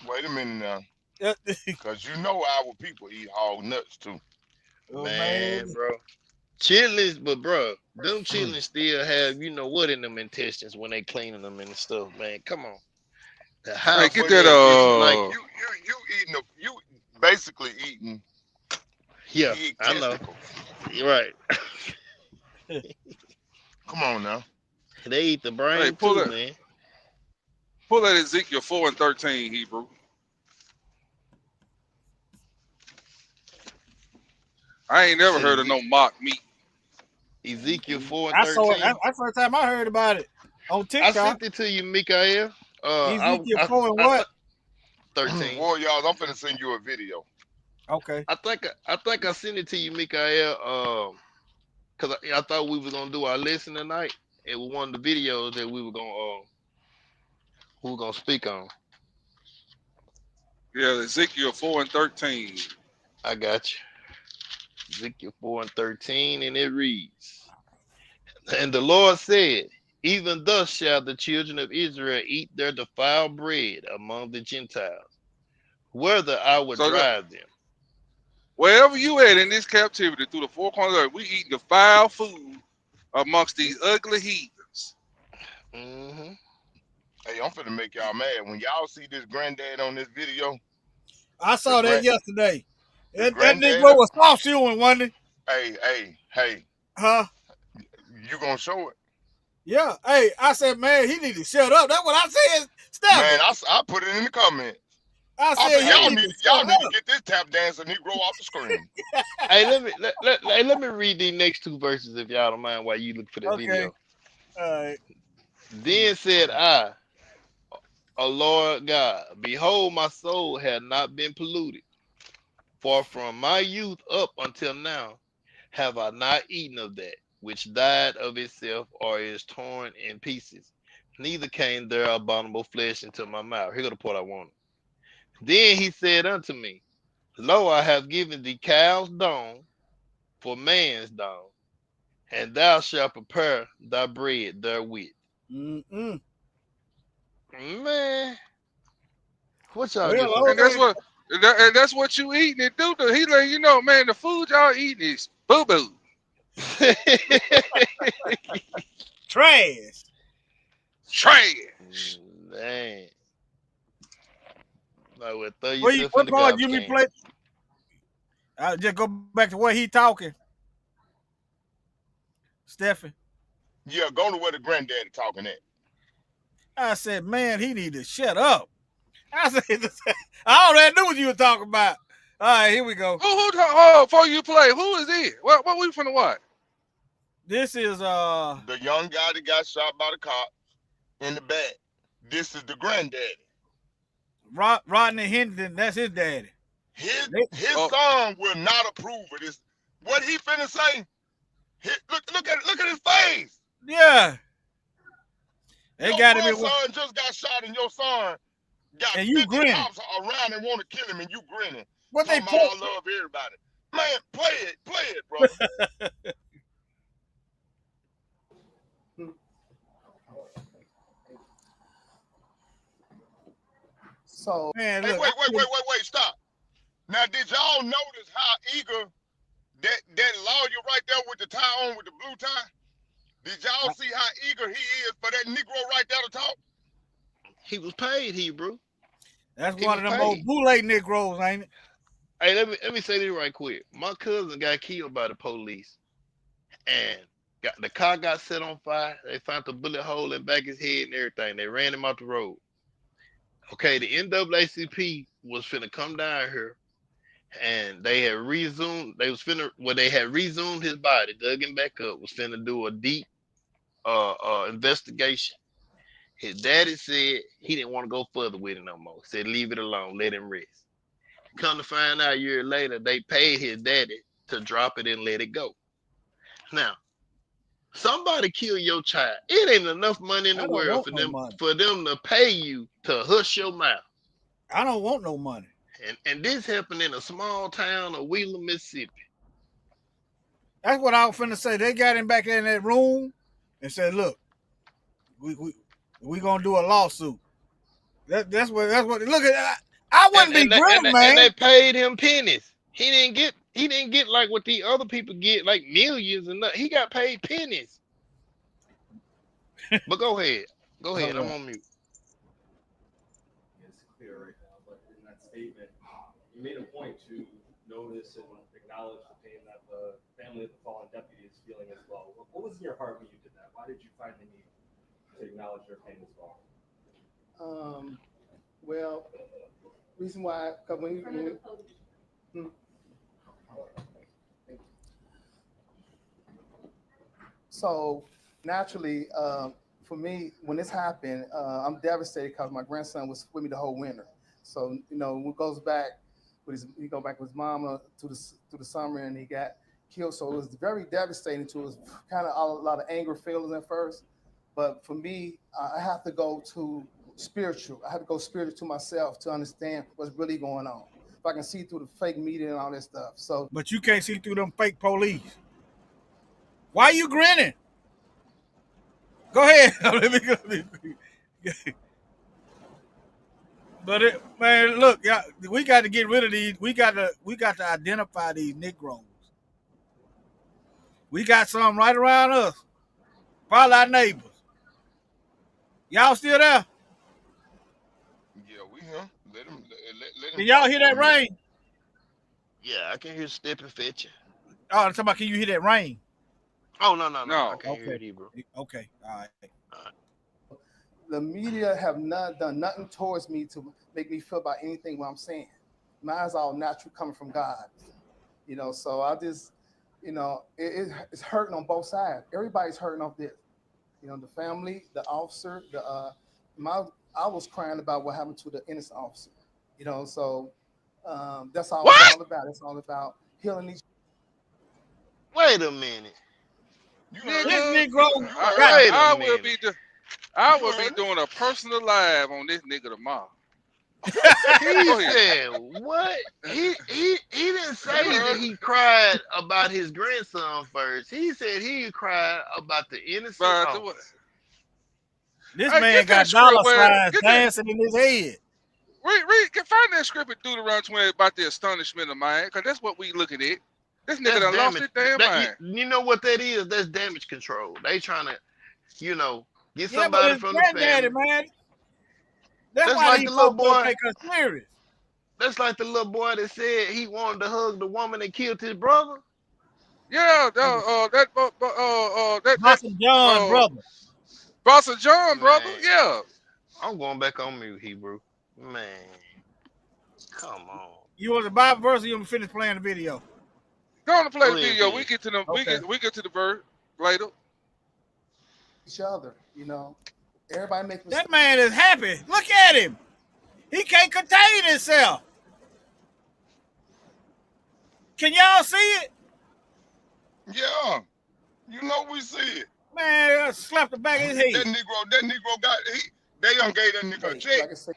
Wait a minute now. Because our people eat hog nuts too. Man, bro. Chitlins, but bro, them chitlins still have what in them intestines when they cleaning them and stuff, man. Come on. Hey, get that like you basically eating. Yeah, I know. You're right. Come on now. They eat the brain too, man. Pull that Ezekiel 4:13, Hebrew. I ain't never heard of no mock meat. Ezekiel 4:13. I saw it. That's the first time I heard about it on TikTok. I sent it to you, Mikael. Ezekiel 4 and what? 13. Well, y'all, I'm finna send you a video. Okay. I think I sent it to you, Mikael. Because I thought we were gonna do our lesson tonight. It was one of the videos that we were gonna speak on. Yeah, Ezekiel 4:13. I got you. Ezekiel 4:13, and it reads, and the Lord said, even thus shall the children of Israel eat their defiled bread among the Gentiles, whether I would drive them. Wherever you at in this captivity through the four corners of the earth, we eat defiled food amongst these ugly heathens. Mm-hmm. Hey, I'm finna make y'all mad. When y'all see this granddad on this video. I saw that yesterday. That Negro was soft shoeing, wasn't he? Hey. Huh? You gonna show it? Yeah. Hey, I said, man, he need to shut up. That's what I said. Stop. Man, I put it in the comments. I I said said, y'all you need need to y'all shut need up. to get this tap dancer Negro off the screen. Hey, let me read these next two verses if y'all don't mind while you look for the Okay. video. All right. Then said I, O Lord God, behold, my soul had not been polluted, for from my youth up until now have I not eaten of that which died of itself or is torn in pieces, neither came there abominable flesh into my mouth. Here go the part I wanted. Then he said unto me, Lo, I have given thee cow's dung for man's dung, and thou shalt prepare thy bread therewith. Mm-mm. Man, what y'all Well, get from And hold that? on. that's what you eating and do. He letting you know, man, the food y'all eating is boo boo. Trash. Trash. Man, I would throw yourself in What the part garbage you can. play? I'll just go back to where he talking. Stephen. Yeah, go to where the granddaddy talking at. I said, man, he need to shut up. I said, I already knew what you were talking about. All right, here we go. Before you play, who is it? What we finna watch? This is The young guy that got shot by the cop in the back. This is the granddaddy. Rodney Henderson. That's his daddy. His They- Oh, son will not approve of this. What he finna say? Look at his face. Yeah, they Your got him in, grandson just got shot, and your son got and you 50 grinning. cops around and want to kill him, and you grinning, What they talking about put? I love everybody. Man, play it, brother. So Man, Hey, look. wait, stop. Now, did y'all notice how eager that lawyer right there with the tie on with the blue tie? Did y'all see how eager he is for that Negro right there to talk? He was paid, Hebrew. That's He one was of them old paid. bootleg Negroes, ain't it? Hey, let me say this right quick. My cousin got killed by the police, and the car got set on fire. They found the bullet hole in back his head and everything. They ran him out the road. Okay, the NAACP was finna come down here, and they had resumed. They had resumed his body, dug him back up. Was finna do a deep investigation. His daddy said he didn't want to go further with it no more. Said leave it alone, let him rest. Come to find out a year later, they paid his daddy to drop it and let it go. Now, somebody kill your child. It ain't enough money in I the don't world want no money. for them to pay you to hush your mouth. I don't want no money. And this happened in a small town of Wheeler, Mississippi. That's what I was finna say. They got him back in that room and said, "Look, we gonna do a lawsuit." That's what. Look at that. I wouldn't be grinning, And they man. paid him pennies. He didn't get like what the other people get, like millions and nothing. He got paid pennies. But go ahead. Go ahead. I'm on mute. It's clear right now, but in that statement, you made a point to notice and acknowledge the pain that the family of the fallen deputy is feeling as well. What was in your heart when you did that? Why did you find the need to acknowledge their pain as well? well, reason why, because so naturally, for me, when this happened, I'm devastated because my grandson was with me the whole winter. So when it goes back he go back with his mama through the summer, and he got killed. So it was very devastating to us. Kind of a lot of anger feelings at first, but for me, I have to go to spiritual. I have to go spiritual to myself to understand what's really going on. If I can see through the fake media and all that stuff. So, But you can't see through them fake police. Why you grinning? Go ahead. Let me go. But man, look, we got to get rid of these. We got to identify these Negroes. We got some right around us. Probably our neighbors. Y'all still there? Yeah, we here. Let him Can y'all talk hear for a that minute. rain? Yeah, I can hear stepping fetching. Oh, I'm talking about, can you hear that rain? Oh no. I No. can't hear it either. Okay. All right. the media have not done nothing towards me to make me feel about anything what I'm saying. Mine's all natural coming from God, you know. So I just, you know, it's hurting on both sides. Everybody's hurting off this, you know, the family, the officer, I was crying about what happened to the innocent officer, you know. So that's all it's all about. It's all about healing each. Wait a minute. You Nigga, heard This me? Negro You got heard me? Wait a I will minute. be I You will be heard me? doing a personal live on this nigga tomorrow. He Go ahead. said what? He didn't say that he cried about his grandson first. He said he cried about the innocent But officer. this hey, man get got that script dollar where signs get that dancing in his head. find that script in Deuteronomy 20 about the astonishment of mind, because that's what we looking at. This nigga That's done lost damage. his damn mind. You know what that is? That's damage control. They trying to, you know, get Yeah, but somebody his from the granddaddy, family. man. That's That's why like these the little folks don't boy. take us serious. That's like the little boy that said he wanted to hug the woman that killed his brother. Yeah, that Boston John, brother. Boston John, brother. Man, Yeah. I'm going back on mute, Hebrew. Man, come on. You want the Bible verse or you want to finish playing the video? Go on and play Go the ahead, video. finish. We get to the Okay. we get to the verse later. Each other, you know. Everybody make mistakes. That man is happy. Look at him. He can't contain himself. Can y'all see it? Yeah. You know we see it. Man, I slapped the back of his That head. Negro got they done gave that nigga a Like check. I said,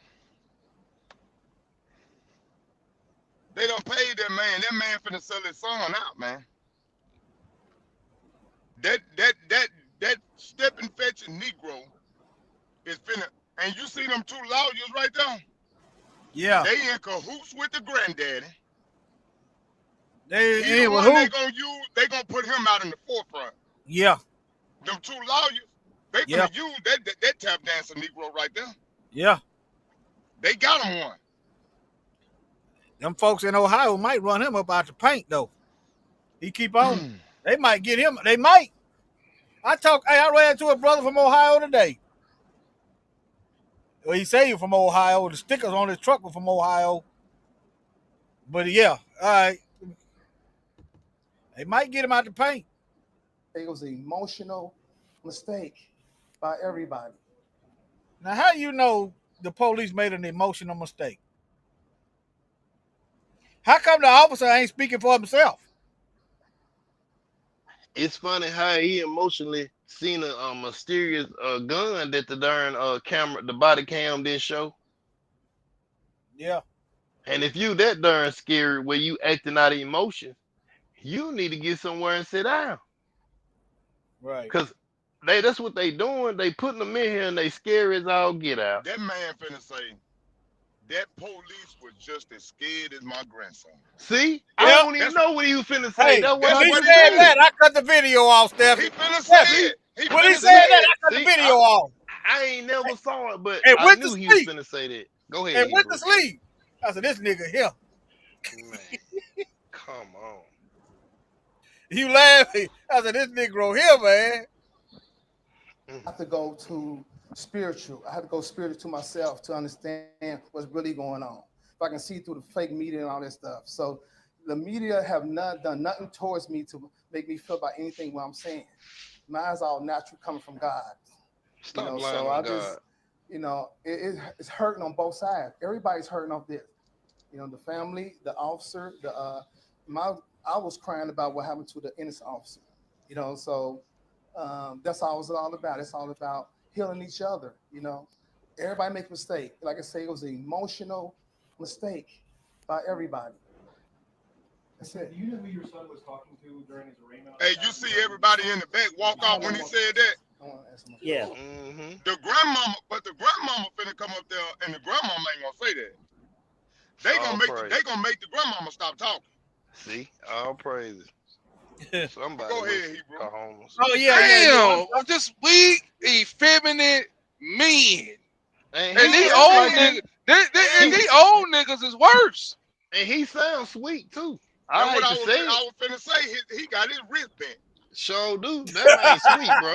They done paid that man. That man finna sell his son out, man. That stepping fetching Negro is finna, and you see them two lawyers right there? Yeah. They in cahoots with the granddaddy. They He the with one who? they gonna use, they gonna put him out in the forefront. Yeah. Them two lawyers, they Yeah. finna use that tap dancer Negro right there. Yeah. They got him one. Them folks in Ohio might run him up out the paint though. He keep on. They might get him. They might. I ran into a brother from Ohio today. Well, he say he from Ohio. The stickers on his truck were from Ohio. But yeah, all right. They might get him out the paint. it was an emotional mistake by everybody. Now, how you know the police made an emotional mistake? How come the officer ain't speaking for himself? It's funny how he emotionally seen a mysterious gun that the darn camera, the body cam didn't show. Yeah. And if you that darn scary where you acting out of emotion, you need to get somewhere and sit down. Right. Cause that's what they doing. They putting them in here and they scary as all get out. That man finna say, that police was just as scared as my grandson. See, Yeah, I don't even know what he was finna say. Hey, That's what when I he was said saying. that, I cut the video off, Steph. He finna Steph, say it. He when he finna said say that, it. I cut the See, video off. I ain't never saw it, but And I went to knew he was sleep. finna say that. Go ahead. And went to Hebrew. sleep. I said, this nigga here. Man, come on. You laughing. I said, this Negro here, man. I have to go to spiritual. I have to go spiritual to myself to understand what's really going on. If I can see through the fake media and all that stuff. So the media have not done nothing towards me to make me feel about anything what I'm saying. Mine's all natural coming from God. Stop You know, lying so on I God. just, you know, it's hurting on both sides. Everybody's hurting off this. You know, the family, the officer, I was crying about what happened to the innocent officer. You know, so that's all it's all about. It's all about healing each other. You know, everybody make mistakes. Like I say, it was an emotional mistake by everybody. That's it. Do you know who your son was talking to during his arraignment? Hey, you see everybody in the back walk off when he said that? I want to ask him. Yeah. Mm-hmm. The grandmama, but the grandmama finna come up there, and the grandmama ain't gonna say that. They All gonna make the grandmama stop talking. See, all praises. Somebody Go ahead, was Hebrew. Cajones. Oh, yeah. Damn, just weak, effeminate men. And And he these sound old like niggas, and these old niggas is worse. and he sounds sweet too. That's I hate what to say I it. was finna say. He got his wrist bent. Sure do. That man sweet, bro.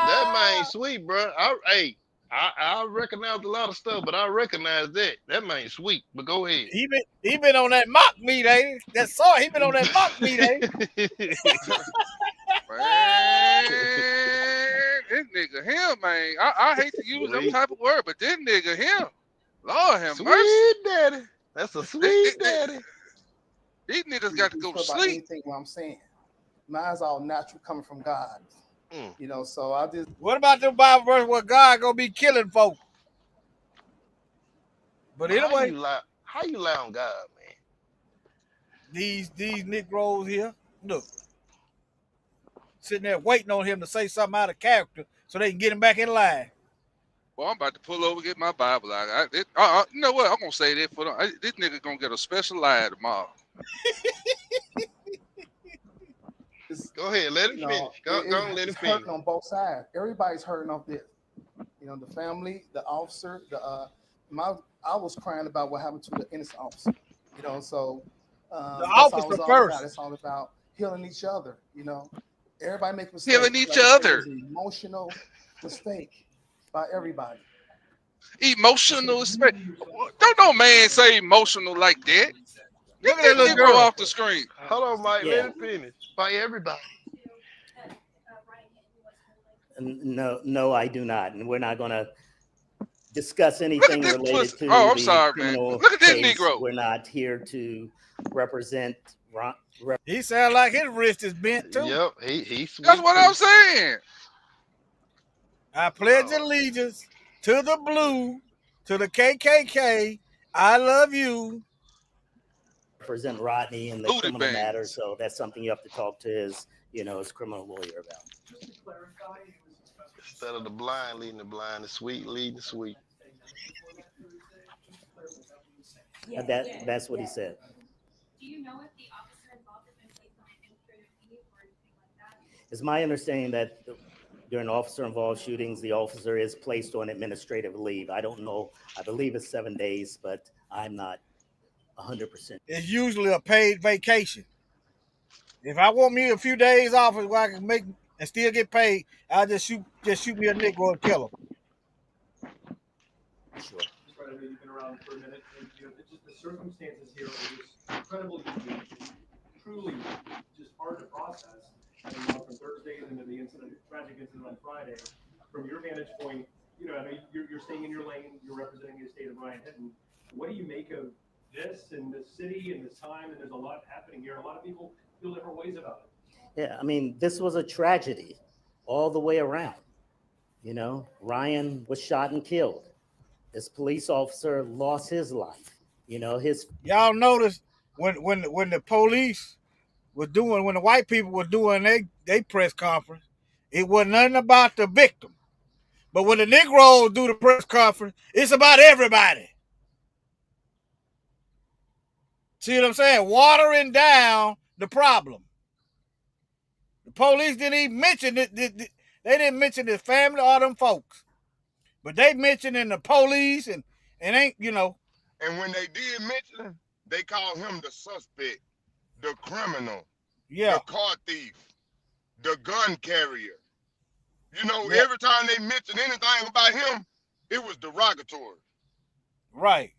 That man sweet, bro. Hey, I recognize a lot of stuff, but I recognize that man sweet. But go ahead. He been on that mock meat, ain't he? That saw he been on that mock meat, ain't he? Man, this nigga him, man. I hate to use them Sweet. type of word, but this nigga him. Lord have mercy. Sweet daddy. That's a sweet daddy. These niggas got to go to About sleep. anything what I'm saying. Mine's all natural coming from God. Mm. You know, so I just What about the Bible verse where God gonna be killing folk? But anyway, How you lie on God, man? these Negroes here, look, sitting there waiting on him to say something out of character so they can get him back in line. Well, I'm about to pull over, get my Bible out. You know what? I'm gonna say that for them. This nigga gonna get a special lie tomorrow. Go ahead, let him finish. Go on, let him it's finish. hurting on both sides. Everybody's hurting off this. You know, the family, the officer, I was crying about what happened to the innocent officer. You know, so that's officer all it's all first. about. It's all about healing each other. You know, everybody make mistakes. Healing each Like I said, other. it was an emotional mistake by everybody. Emotional. Don't no man say emotional like that. Look at Get that little that Negro girl. off the screen. Hold on, Mike. Yeah. Let him finish. By everybody. No, I do not, and we're not going to discuss anything this related pussy. to Oh, I'm the sorry, man. criminal Look at this case. Negro. We're not here to represent. He sound like his wrist is bent too. Yep, he's sweet. That's what too. I'm saying. I pledge allegiance to the blue, to the KKK. I love you. Represent Rodney in the Booty criminal bangs. matter, so that's something you have to talk to his criminal lawyer about. Instead of the blind leading the blind, the sweet leading the sweet. That's what he said. Do you know if the officer involved has been placed on administrative leave or anything like that? It's my understanding that during officer-involved shootings, the officer is placed on administrative leave. I don't know. I believe it's 7 days, but I'm not 100%. It's usually a paid vacation. If I want me a few days off where I can make and still get paid, I'll just shoot me a Negro and kill him. Sure. Just right, I know you've been around for a minute, and it's just the circumstances here are just incredibly unique, truly just hard to process. And from Thursday and then the tragic incident on Friday, from your vantage point, I know you're staying in your lane, you're representing the state of Ryan Hinton. What do you make of this and this city and this time? And there's a lot happening here. A lot of people feel different ways about it. Yeah, I mean, this was a tragedy all the way around. Ryan was shot and killed. This police officer lost his life. Y'all notice when the police was doing, when the white people were doing they press conference, it was nothing about the victim. But when the Negroes do the press conference, it's about everybody. See what I'm saying? Watering down the problem. The police didn't even mention it. They didn't mention his family or them folks. But they mentioned in the police and ain't, And when they did mention him, they called him the suspect, the criminal, yeah. the car thief, the gun carrier. Yeah. Every time they mentioned anything about him, it was derogatory. Right.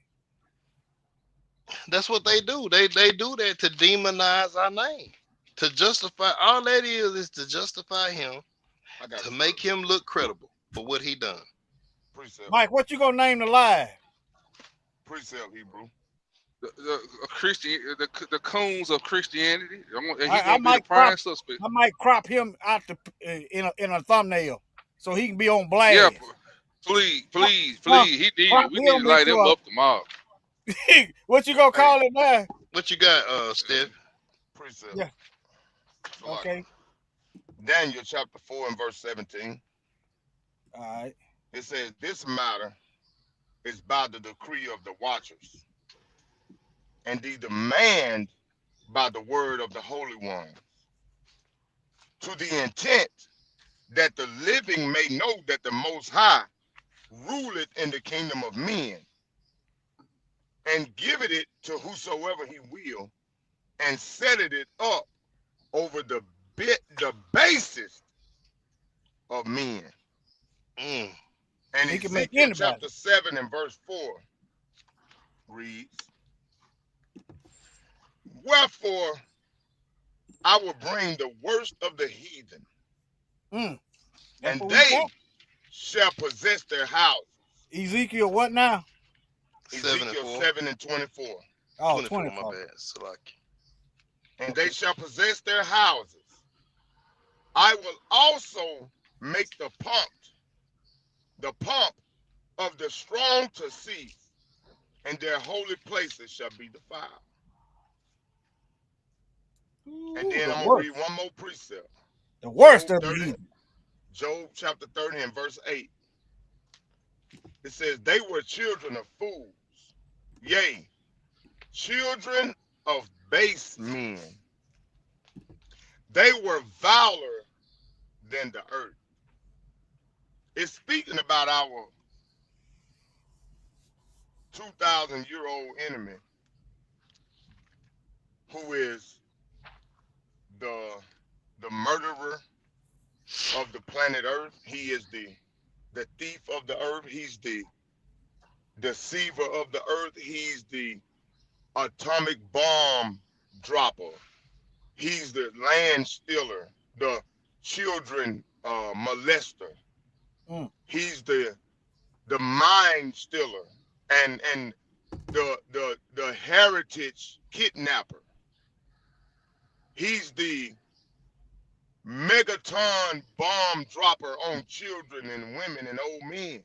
That's what they do. They do that to demonize our name. To justify, all that is to justify him, to make him look credible for what he done. Precept. Mike, what you gonna name the lie? Precept, Hebrew. The coons of Christianity. I might crop him out in a thumbnail so he can be on blast. Yeah, please. We need to light him up tomorrow. What you gonna call it now? What you got, Steph? Precept. Yeah. Okay. Daniel chapter 4 and verse 17. All right. It says, this matter is by the decree of the watchers, and the demand by the word of the Holy One, to the intent that the living may know that the Most High ruleth in the kingdom of men, and giveth it to whosoever he will, and setteth it up over the basest of men. And He can make Ezekiel anybody. chapter 7 and verse 4 reads, wherefore I will bring the worst of the heathen, That's and what we they got. shall possess their houses. Ezekiel, what now? 7 and Ezekiel 4. 7 and 24. Oh, 24, 24. my bad. Salaki. And they shall possess their houses. I will also make the pump of the strong to cease, and their holy places shall be defiled. And then the I'm going to read one more precept. The worst Job of the 30 heathen. Job chapter 30 and verse 8. It says, they were children of fools, yea, children of base men. They were viler than the earth. It's speaking about our 2,000-year-old enemy, who is the murderer of the planet Earth. He is the thief of the earth. He's the deceiver of the earth. He's the atomic bomb dropper. He's the land stealer, the children molester. He's the mind stealer and the heritage kidnapper. He's the megaton bomb dropper on children and women and old men.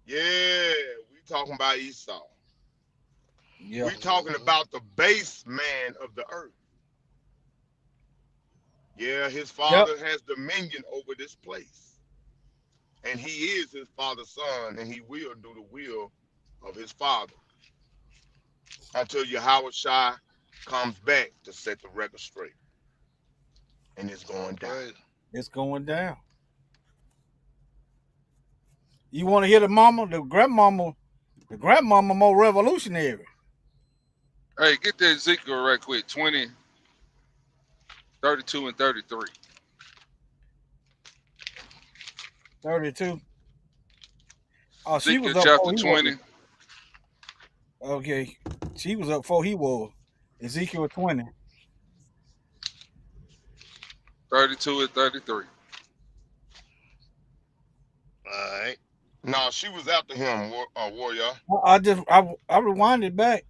Yeah, we talking about Esau. Yeah. We talking about the base man of the earth. Yeah, his father has dominion over this place. And he is his father's son, and he will do the will of his father. Until Yahweh Shai comes back to set the record straight. And it's going down. It's going down. You want to hear the mama? The grandmama more revolutionary. Hey, get that Ezekiel right quick. 20, 32, and 33. 32. Oh, she was Ezekiel up chapter before he 20. was. Okay. She was up before he was. Ezekiel 20. 32 and 33. All right. No, she was after him, warrior. I rewinded back.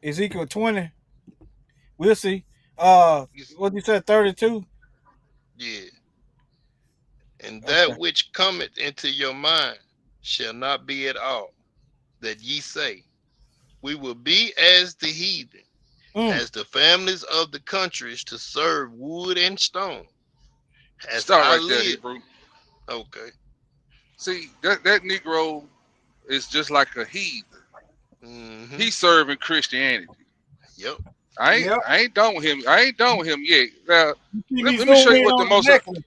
Ezekiel 20. We'll see. What you said, 32? Yeah. And that which cometh into your mind shall not be at all, that ye say, we will be as the heathen, as the families of the countries to serve wood and stone. As Start I right there, live. Hebrew. Okay. See, that Negro is just like a heathen. He's serving Christianity. Yep. I ain't done with him. I ain't done with him yet. Now, let me zoom show you in what on the the most. necklace.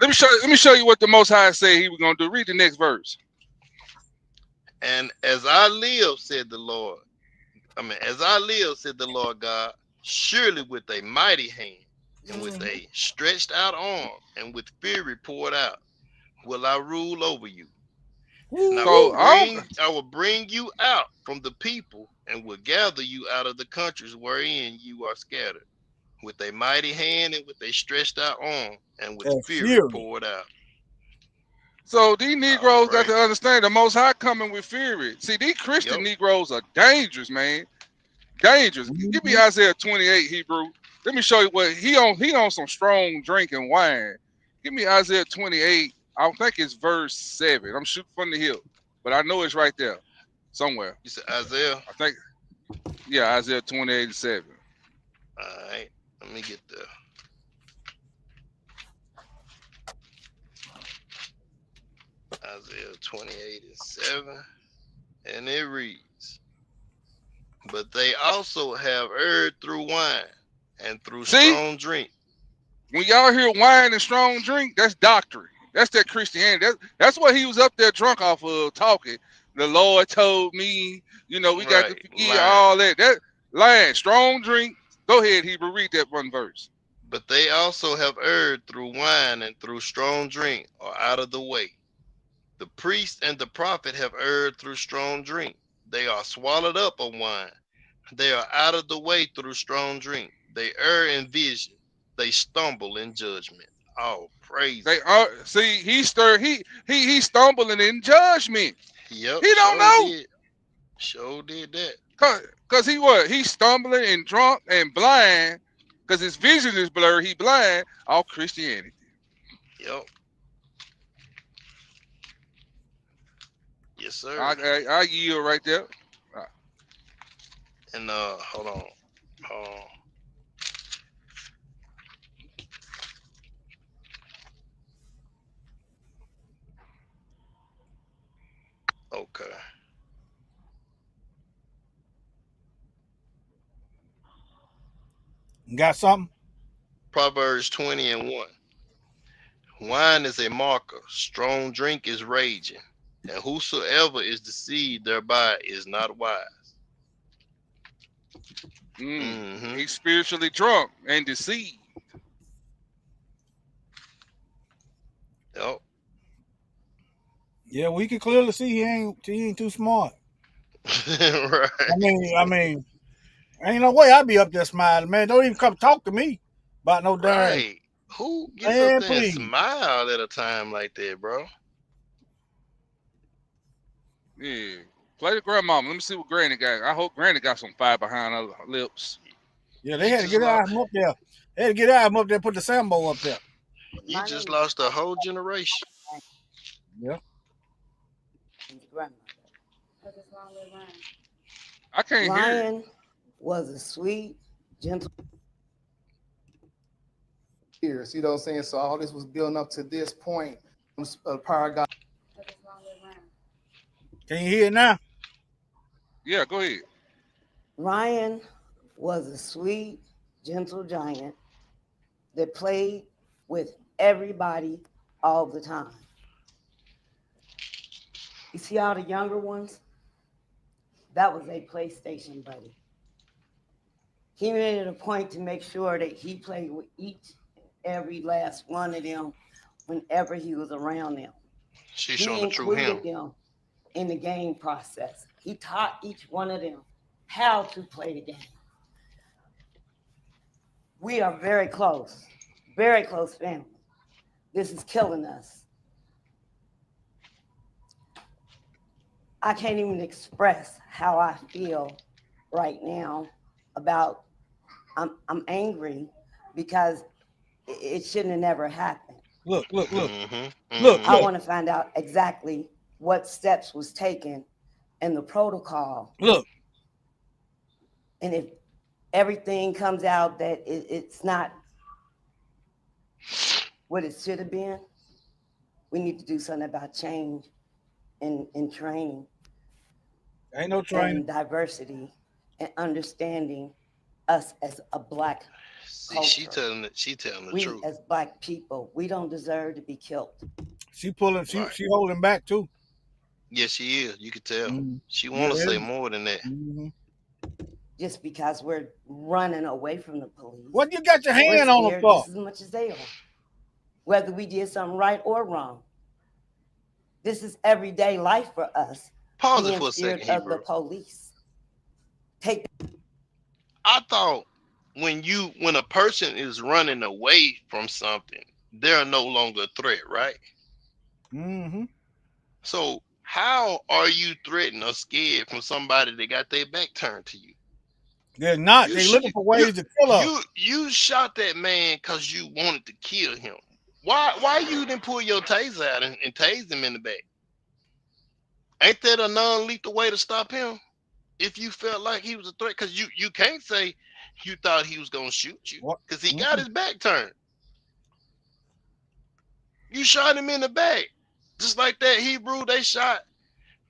Let me show you what the Most High said he was gonna do. Read the next verse. And as I live, said the Lord. As I live, said the Lord God, surely with a mighty hand and with a stretched out arm and with fury poured out, will I rule over you. And I will bring you out from the people and will gather you out of the countries wherein you are scattered, with a mighty hand and with a stretched out arm and with fury poured out. So these Negroes got to understand the Most High coming with fury. See, these Christian Negroes are dangerous, man. Dangerous. Give me Isaiah 28, Hebrew. Let me show you what he on some strong drink and wine. Give me Isaiah 28. I think it's verse 7. I'm shooting from the hip, but I know it's right there somewhere. You said Isaiah? I think, yeah, Isaiah 28 and 7. All right, let me get there. Isaiah 28 and 7, and it reads, but they also have erred through wine and through strong drink. When y'all hear wine and strong drink, that's doctrine. That's that Christianity. That's what he was up there drunk off of talking. The Lord told me, we got to forgive all that. That lying, strong drink. Go ahead, Hebrew, read that one verse. But they also have erred through wine and through strong drink are out of the way. The priest and the prophet have erred through strong drink. They are swallowed up of wine. They are out of the way through strong drink. They err in vision. They stumble in judgment. Oh, praise. They are see he's stumbling in judgment. Yep, He don't sure know. did. Sure did that. Cause he's stumbling and drunk and blind because his vision is blurred. He blind off Christianity. Yep. Yes, sir. I yield right there. And hold on. Okay. You got something? Proverbs 20:1. Wine is a marker, strong drink is raging, and whosoever is deceived thereby is not wise. He's spiritually drunk and deceived. Yep. Yeah, we can clearly see he ain't too smart. Right. I mean, ain't no way I'd be up there smiling, man. Don't even come talk to me about no damn. Right. Who gets Man, up there please. and smile at a time like that, bro? Yeah. Play the grandmama. Let me see what Granny got. I hope Granny got some fire behind her lips. Yeah, they had to get him up there. They had to get him up there, put the Sambo up there. You just lost a whole generation. Yeah. I can't hear. Ryan was a sweet, gentle. Years, you know what I'm saying? So all this was building up to this point. Power God. Can you hear it now? Yeah, go ahead. Ryan was a sweet, gentle giant that played with everybody all the time. You see all the younger ones? That was a PlayStation buddy. He made it a point to make sure that he played with each and every last one of them whenever he was around them. She's showing the true him. Them in the game process. He taught each one of them how to play the game. We are very close family. This is killing us. I can't even express how I feel right now about, I'm angry because it shouldn't have never happened. Look. Mm-hmm. Look. I want to find out exactly what steps was taken and the protocol. Look. And if everything comes out that it's not what it should have been, we need to do something about change in training. Ain't no training. And diversity and understanding us as a Black See, culture. she telling the We truth. as Black people, we don't deserve to be killed. She pulling, she holding back too. Yes, she is. You can tell. Mm-hmm. She want to say more than that. Mm-hmm. Just because we're running away from the police. What you got your hand on them for? Just as much as they are. Whether we did something right or wrong. This is everyday life for us. Pause it being for a scared second, of the Hebrew. police. I thought when a person is running away from something, they're no longer a threat, right? Mm-hmm. So how are you threatened or scared from somebody that got their back turned to you? They're not. They're looking for ways to kill us. You shot that man because you wanted to kill him. Why you didn't pull your taser out and tase him in the back? Ain't that a non-lethal way to stop him? If you felt like he was a threat, because you can't say you thought he was gonna shoot you because he got his back turned. You shot him in the back, just like that Hebrew. They shot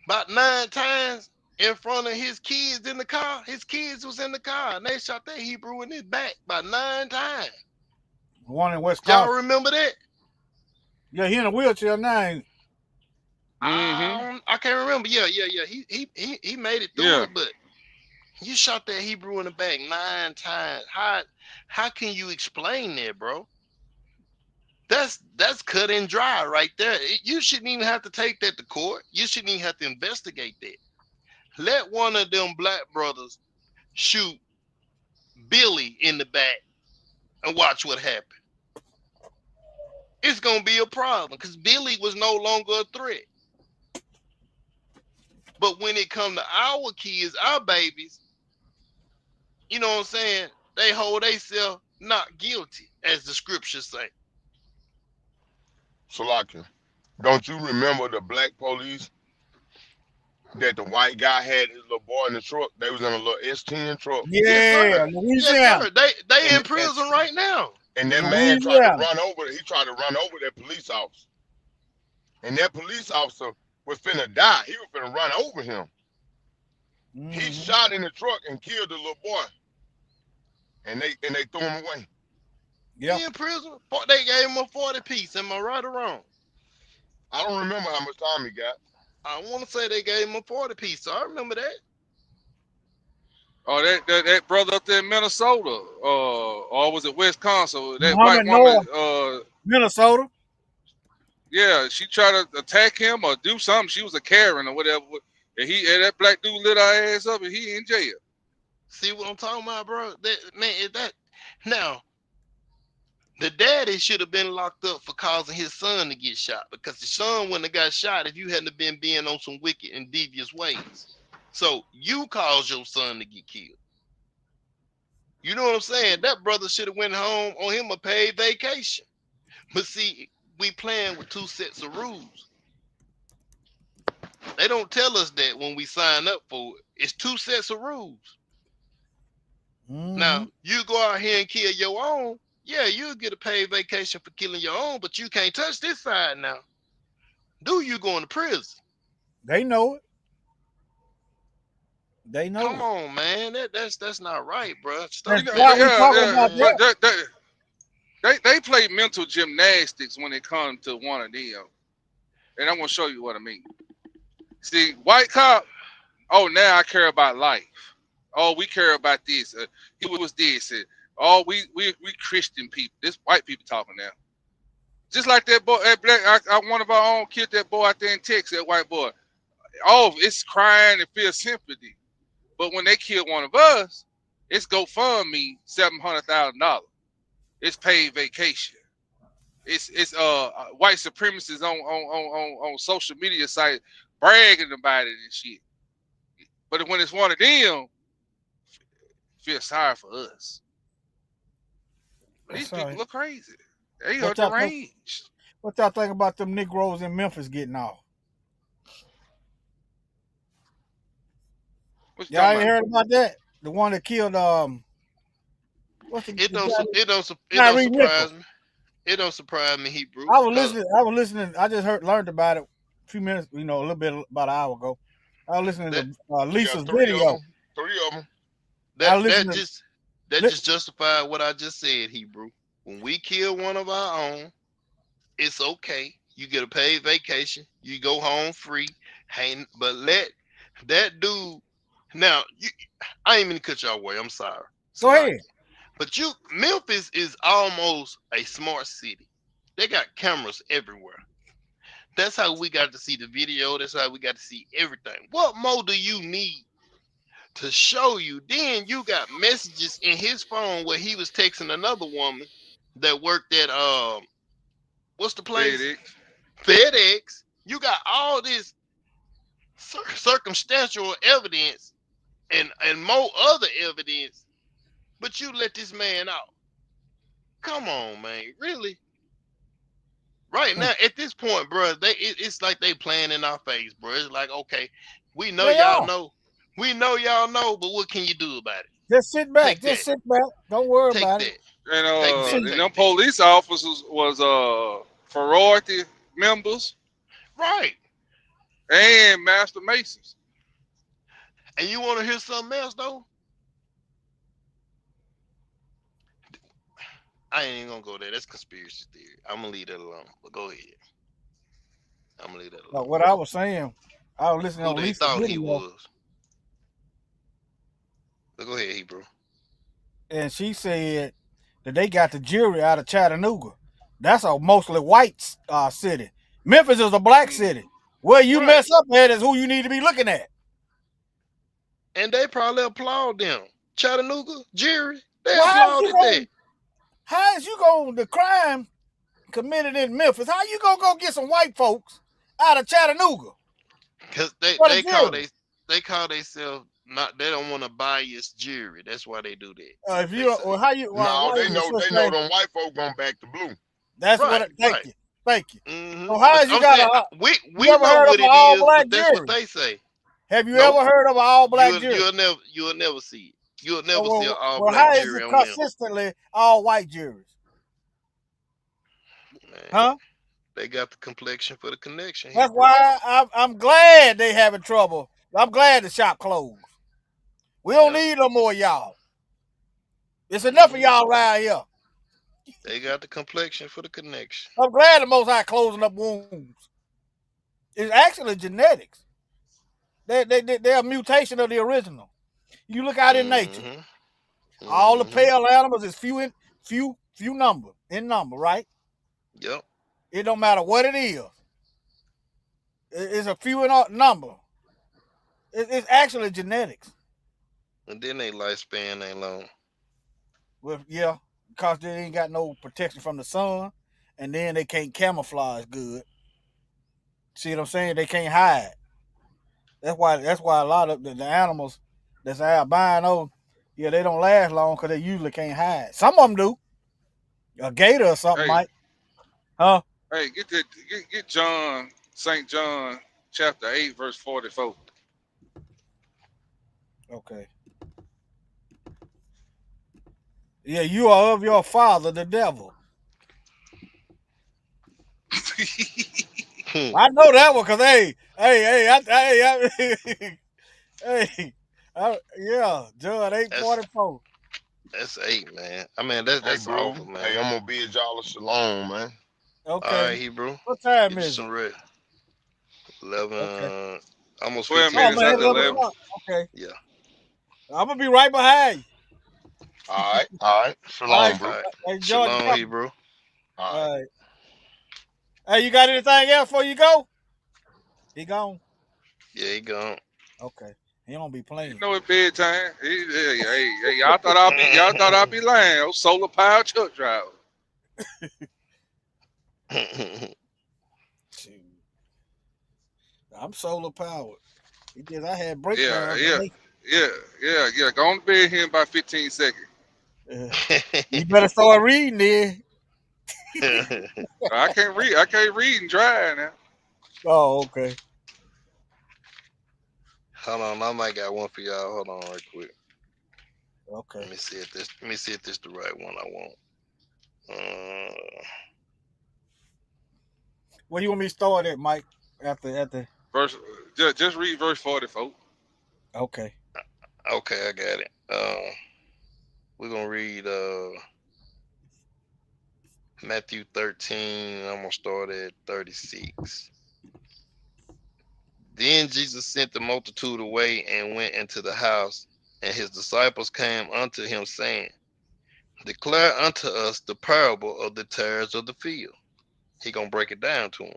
about 9 times in front of his kids in the car. His kids was in the car, and they shot that Hebrew in his back about 9 times. One in West Y'all Coast. remember that? Yeah, he in a wheelchair now. Ain't I can't remember. Yeah. He made it through it, but you shot that Hebrew in the back 9 times. How can you explain that, bro? That's cut and dry right there. You shouldn't even have to take that to court. You shouldn't even have to investigate that. Let one of them black brothers shoot Billy in the back and watch what happened. It's gonna be a problem because Billy was no longer a threat. But when it come to our kids, our babies, you know what I'm saying? They hold themselves not guilty, as the scriptures say. Salaka, don't you remember the black police that the white guy had his little boy in the truck? They was in a little S10 truck. Yes, Yeah, sir. Louisiana. Yes, sir. They in And, prison right now. and that man tried to Louisiana. run over. He tried to run over that police officer, and that police officer was finna die. He was finna run over him. He Mhm. shot in the truck and killed the little boy, and they threw him away. Yep. He in prison. They gave him a 40 piece. Am I right or wrong? I don't remember how much time he got. I want to say they gave him a 40 piece. So I remember that. Oh, that brother up there in Minnesota, or was it Wisconsin? That Muhammad white woman, Minnesota. yeah, she tried to attack him or do something. She was a Karen or whatever. And that black dude lit our ass up, and he in jail. See what I'm talking about, bro? Now, the daddy should have been locked up for causing his son to get shot, because the son wouldn't have got shot if you hadn't been being on some wicked and devious ways. So you caused your son to get killed. You know what I'm saying? That brother should have went home on him a paid vacation. But see, we playing with two sets of rules. They don't tell us that when we sign up for it. It's two sets of rules. Mhm. Now, you go out here and kill your own, yeah, you'll get a paid vacation for killing your own, but you can't touch this side now. Do you going to prison? They know it. They know Come it. on, man. That's not right, bro. That's Stop why we talking Yeah, about that. but they play mental gymnastics when it comes to one of them. And I'm going to show you what I mean. See, white cop, oh, now I care about life. Oh, we care about this. He was this. Oh, we Christian people. This white people talking now. Just like that boy, that black, one of our own killed that boy out there in Texas, that white boy. Oh, it's crying and feel sympathy. But when they kill one of us, it's GoFundMe $700,000. It's paid vacation. It's white supremacists on social media sites bragging about it and shit. But when it's one of them, feel sorry for us. These people look crazy. They are deranged. What y'all think about them Negroes in Memphis getting off? Y'all ain't heard about that? The one that killed what's the It don't Tyree surprise Nichols. me. It don't surprise me, Hebrew. I was listening. I just learned about it a few minutes, a little bit about an hour ago. I was listening to Lisa's video. Three of them. That just justified what I just said, Hebrew. When we kill one of our own, it's okay. You get a paid vacation. You go home free. Hey, but let that dude. Now, I ain't mean to cut y'all away. I'm sorry. Go ahead. But Memphis is almost a smart city. They got cameras everywhere. That's how we got to see the video. That's how we got to see everything. What more do you need to show you? Then you got messages in his phone where he was texting another woman that worked at what's the place? FedEx. You got all this circumstantial evidence and more other evidence, but you let this man out. Come on, man. Really? Right now, at this point, bro, it's like they playing in our face, bro. It's like, okay, we know y'all know. We know y'all know, but what can you do about it? Just sit back. Sit back. Don't worry about it. And them police officers was sorority members. Right. And Master Masons. And you want to hear something else, though? I ain't even gonna go there. That's conspiracy theory. I'm gonna leave that alone. But go ahead. I'm gonna leave that alone. What I was saying, I was listening Who to they Lisa's thought video. he was. But go ahead, Hebrew. And she said that they got the jury out of Chattanooga. That's a mostly white city. Memphis is a black city. Where you Right. mess up at is who you need to be looking at. And they probably applaud them. Chattanooga, Jerry, they Well, applauded that. how is you going the crime committed in Memphis? How you gonna go get some white folks out of Chattanooga? Because What a they call jury. they call themselves not, they don't want to bias jury. That's why they do that. If They you say. or how you No, why they is it know such they know thing? them white folk going back to blue. That's Right, what. Thank right. you, thank you. Mhm. So how But is you I'm got saying a? we You ever know heard what of an it all is, black but that's what jury? they say. Have you Nope. ever heard of an all black jury? You'll never see it. You'll never see an all Well, black how is jury it on Memphis. consistently all white juries? Man, Huh? they got the complexion for the connection. That's Hebrew. why I'm glad they having trouble. I'm glad the shop closed. We don't Yep. need no more y'all. It's enough of y'all around here. They got the complexion for the connection. I'm glad the Most High closing up wounds. It's actually genetics. They're a mutation of the original. You look out in nature. All the pale animals is few number in number, right? Yep. It don't matter what it is. It's a few in number. It's actually genetics. And then they lifespan ain't long. Well, yeah, because they ain't got no protection from the sun, and then they can't camouflage good. See what I'm saying? They can't hide. That's why a lot of the animals that's albino, yeah, they don't last long because they usually can't hide. Some of them do. A gator or something Hey, might. Huh? hey, get John, St. John, chapter 8, verse 44. Okay. Yeah, you are of your father, the devil. I know that one because yeah, John 8:44. That's 8, man. I mean, that's Hey, bro. awful, man. Hey, I'm gonna bid y'all a shalom, man. Okay. All right, Hebrew. What time Get you is some it? rest. 11, Okay. almost 12 15 Oh minutes minutes man, after after 11 11. 11. o'clock. Okay. Yeah. I'm gonna be right behind you. All right. All right. Shalom, bro. All right. Enjoy the Shalom, company. Hebrew. All right. All right. Hey, you got anything else before you go? He gone. Yeah, he gone. Okay. He don't be You playing. know it's bedtime. Hey, y'all thought I'd be lying. Oh, solar powered truck driver. Shoot. I'm solar powered. I had breakdowns. Yeah. Go on to bed here in about 15 seconds. You better start reading there. I can't read and drive now. Oh, okay. Hold on, I might got one for y'all. Hold on, right quick. Okay. Let me see if this the right one I want. Where you want me to start at, Mike? After. Verse, just read verse 44. Okay. Okay, I got it. We're gonna read Matthew 13. I'm gonna start at 36. Then Jesus sent the multitude away and went into the house, and his disciples came unto him, saying, Declare unto us the parable of the tares of the field. He gonna break it down to them.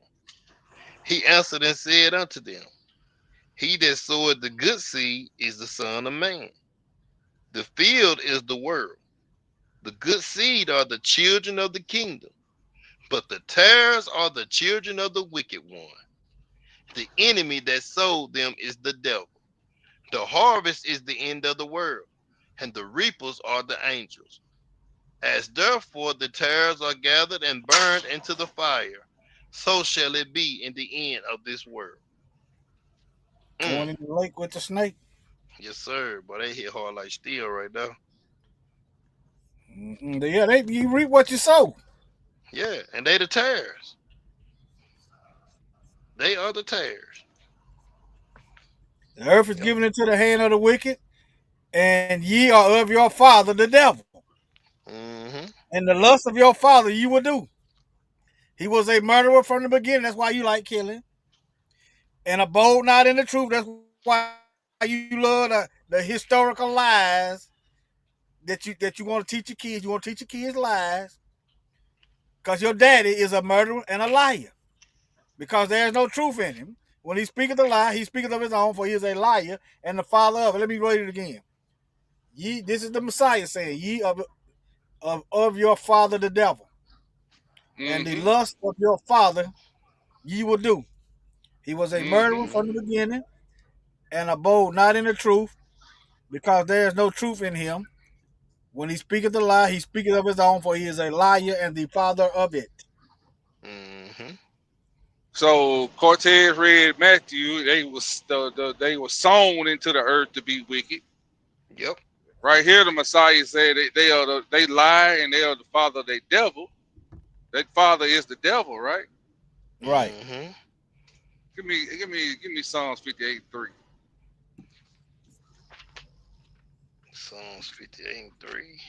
He answered and said unto them, He that soweth the good seed is the Son of Man. The field is the world. The good seed are the children of the kingdom, but the tares are the children of the wicked one. The enemy that sowed them is the devil. The harvest is the end of the world, and the reapers are the angels. As therefore the tares are gathered and burned into the fire, so shall it be in the end of this world. Going in the lake with the snake. Yes, sir. But they hit hard like steel right now. Yeah, you reap what you sow. Yeah, and they the tares. They are the tares. The earth is given into the hand of the wicked, and ye are of your father, the devil. And the lust of your father you will do. He was a murderer from the beginning. That's why you like killing. And abode not in the truth. That's why you love the historical lies that you want to teach your kids. You want to teach your kids lies. because your daddy is a murderer and a liar, because there is no truth in him. When he speaketh a lie, he speaketh of his own, for he is a liar and the father of it. Let me read it again. Ye, this is the Messiah saying, ye of your father the devil, and the lust of your father ye will do. He was a murderer from the beginning, and abode not in the truth, because there is no truth in him. When he speaketh a lie, he speaketh of his own, for he is a liar and the father of it. Mm-hmm. So Cortez read Matthew. They was they were sown into the earth to be wicked. Yep. Right here, the Messiah said they lie and they are the father of the devil. That father is the devil, right? Right. Mm-hmm. Give me Psalms 58:3. Psalms 58:3.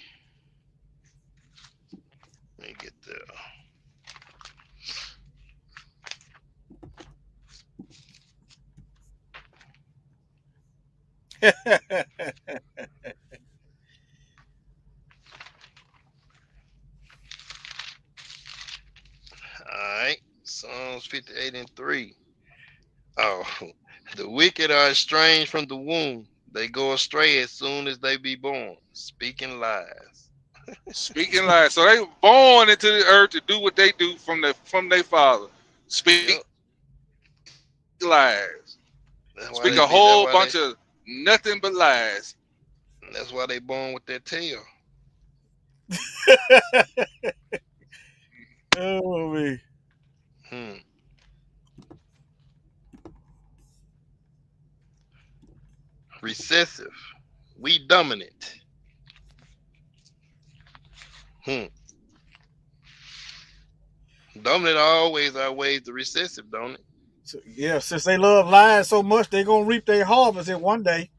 Let me get there. All right. Psalms 58:3. Oh, the wicked are estranged from the womb. They go astray as soon as they be born, speaking lies. Speaking lies. So they were born into the earth to do what they do from their father. Speak Yep. lies. That's why Speak they a be. That's whole why they. bunch of nothing but lies. That's why they born with their tail. Oh me. Hmm. Recessive. We dominant. Dominant always outweighs the recessive, don't it? So, yeah, since they love lying so much, they're gonna reap their harvest in one day.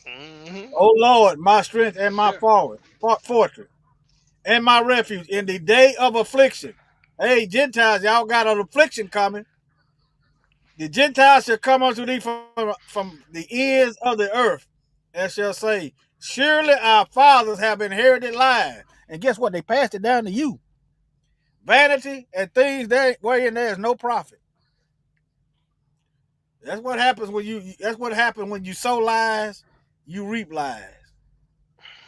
Mm-hmm. Oh Lord, my strength and my Yeah. fortress and my refuge in the day of affliction. Hey, Gentiles, y'all got an affliction coming. The Gentiles shall come unto thee from the ends of the earth, and shall say, surely our fathers have inherited lies. And guess what? They passed it down to you. Vanity and things there wherein there is no profit. That's what happens when you sow lies, you reap lies.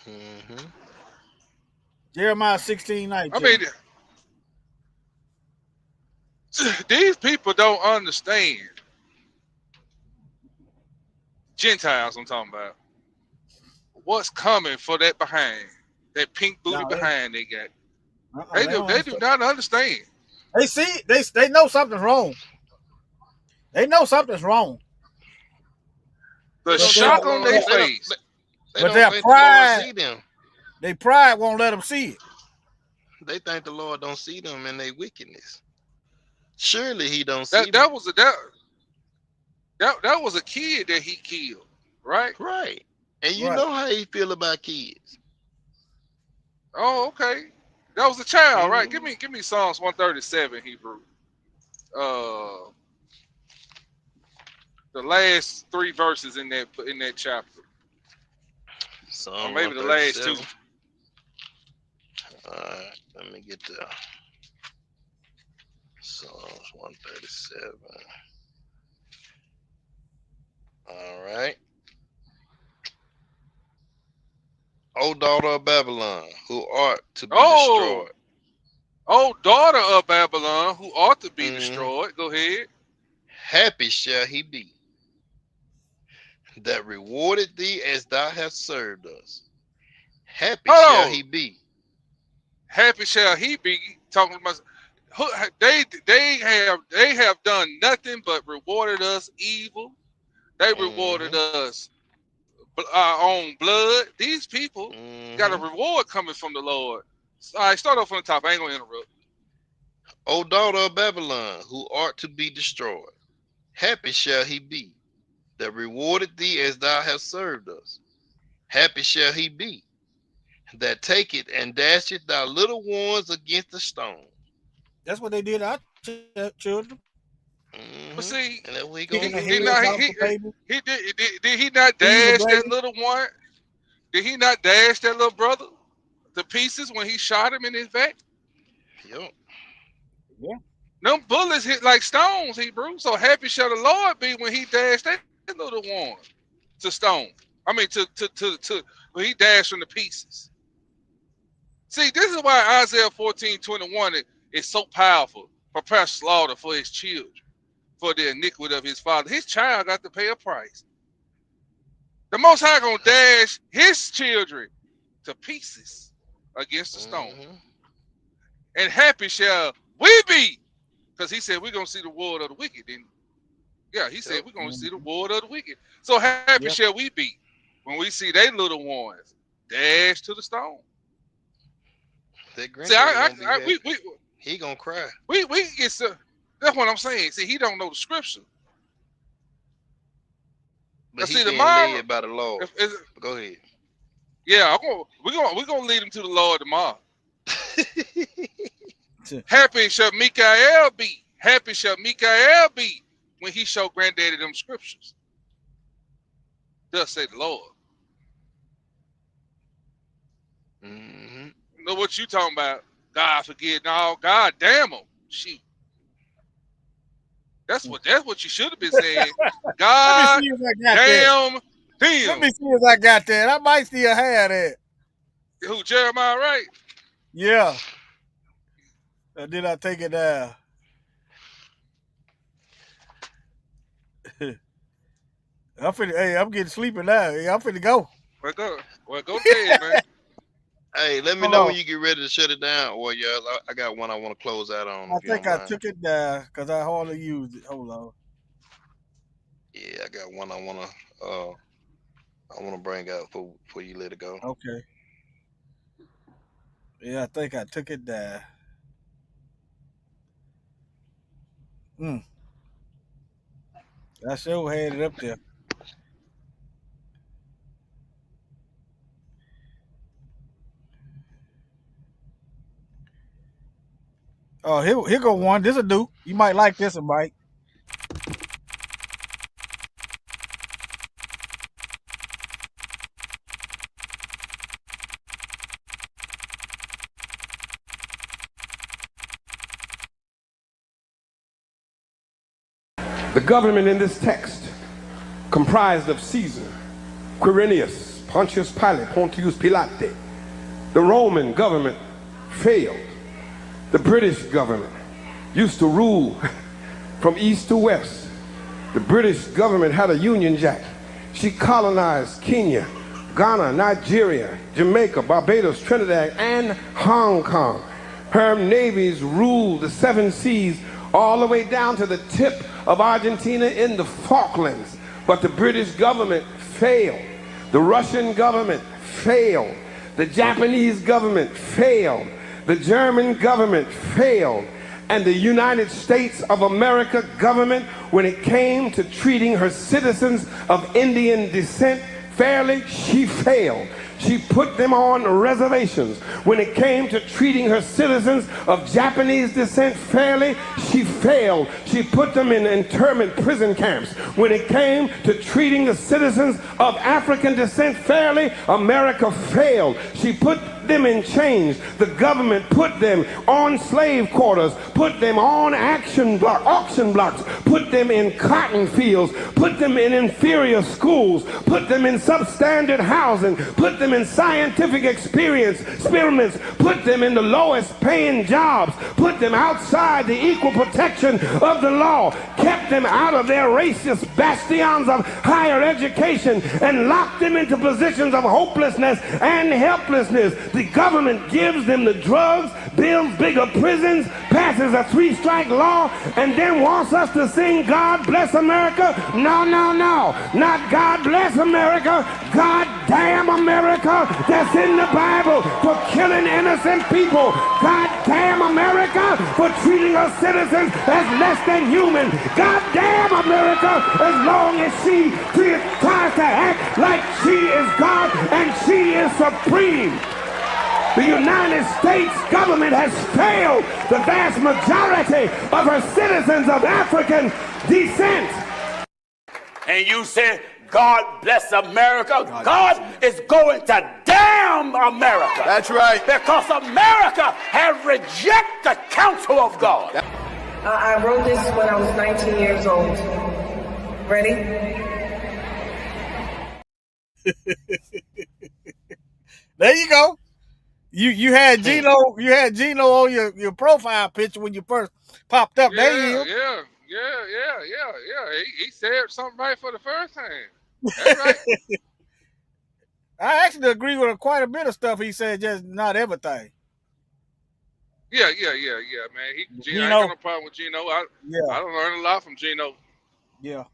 Mm-hmm. Jeremiah 16:19. I mean, these people don't understand. Gentiles, I'm talking about. What's coming for that behind? That pink booty No, behind they got. they don't They do understand. not understand. They see, they know something's wrong. They know something's wrong. The They But don't their, think the shock on their Lord. their face. They but don't their think the Lord pride, see them. their pride won't let them see it. They think the Lord don't see them in their wickedness. Surely He don't see That them. that was a that that was a kid that he killed, right? Right. And you Right. know how He feel about kids. Oh, okay. That was a child, right? Mm-hmm. Give me Psalms 137 Hebrew. Uh, the last 3 verses in that chapter, or Psalm maybe the last 2. 137. All right. Let me get there. Psalms 137. All right. O daughter of Babylon, who art to be destroyed. Oh, daughter of Babylon, who ought to be Mm-hmm. destroyed. Go ahead. Happy shall he be that rewarded thee as thou hast served us. Happy shall he be. Happy shall he be. Talking about they have done nothing but rewarded us evil. They rewarded us our own blood. These people got a reward coming from the Lord. All right, start off from the top. I ain't gonna interrupt. O daughter of Babylon, who art to be destroyed, happy shall he be that rewarded thee as thou hast served us. Happy shall he be that taketh and dasheth thy little ones against the stone. That's what they did to our children. But see, And then we Kicking gonna the did do. heads not off the baby, did he not feeding the dash that baby. little one? Did he not dash that little brother to pieces when he shot him in his back? Yep. Yeah. Them bullets hit like stones, Hebrew. So happy shall the Lord be when he dashed that little one to stone. I mean, to when he dashed from the pieces. See, this is why Isaiah 14:21 is so powerful. Prepare slaughter for his children, for the iniquity of his father. His child got to pay a price. The Most High gonna dash his children to pieces against the stone. And happy shall we be, because he said we're gonna see the word of the wicked. Didn't he? Yeah, he said we're gonna see the word of the wicked. So happy shall we be when we see they little ones dashed to the stone. See, he gonna cry. We get so, that's what I'm saying. See, he don't know the scripture. But see, he the being Bible, led by the Lord. Go ahead. Yeah, we're gonna lead him to the Lord tomorrow. Happy shall Mikael be. Happy shall Mikael be when he show granddaddy them scriptures. Thus say the Lord. You know what you talking about? God forget. No, God damn him. Shoot. That's what you should have been saying. God damn them. Let me see if I got that. I might still have that. Who, Jeremiah, right? Yeah. Or did I take it down? I'm getting sleepy now. I'm finna go. Well, go ahead, man. Hey, let me know when you get ready to shut it down, or I got one I want to close out on. I think I took it down because I hardly used it. Hold on. Yeah, I got one I want to bring out before you let it go. Okay. Yeah, I think I took it down. I sure had it up there. Oh, here go one. This'll do. You might like this one, Mike. The government in this text comprised of Caesar, Quirinius, Pontius Pilate, Pontius Pilate. The Roman government failed. The British government used to rule from east to west. The British government had a Union Jack. She colonized Kenya, Ghana, Nigeria, Jamaica, Barbados, Trinidad, and Hong Kong. Her navies ruled the 7 seas all the way down to the tip of Argentina in the Falklands. But the British government failed. The Russian government failed. The Japanese government failed. The German government failed. And the United States of America government, when it came to treating her citizens of Indian descent fairly, she failed. She put them on reservations. When it came to treating her citizens of Japanese descent fairly, she failed. She put them in internment prison camps. When it came to treating the citizens of African descent fairly, America failed. She put them in chains. The government put them on slave quarters, put them on auction blocks, put them in cotton fields, put them in inferior schools, put them in substandard housing, put them in scientific experiments, put them in the lowest paying jobs, put them outside the equal protection of the law, kept them out of their racist bastions of higher education, and locked them into positions of hopelessness and helplessness. The government gives them the drugs, builds bigger prisons, passes a 3-strike law, and then wants us to sing God Bless America. No, no, no. Not God Bless America. God damn America. That's in the Bible for killing innocent people. God damn America for treating her citizens as less than human. God damn America as long as she tries to act like she is God and she is supreme. The United States government has failed the vast majority of her citizens of African descent. And you said God bless America. God is going to damn America. That's right. Because America has rejected the counsel of God. I wrote this when I was 19 years old. Ready? There you go. You had Gino on your profile picture when you first popped up. There you Yeah. He said something right for the first time. That's right. I actually agree with quite a bit of stuff he said, just not everything. Yeah, man. Gino, I ain't got no problem with Gino. I don't learn a lot from Gino. Yeah.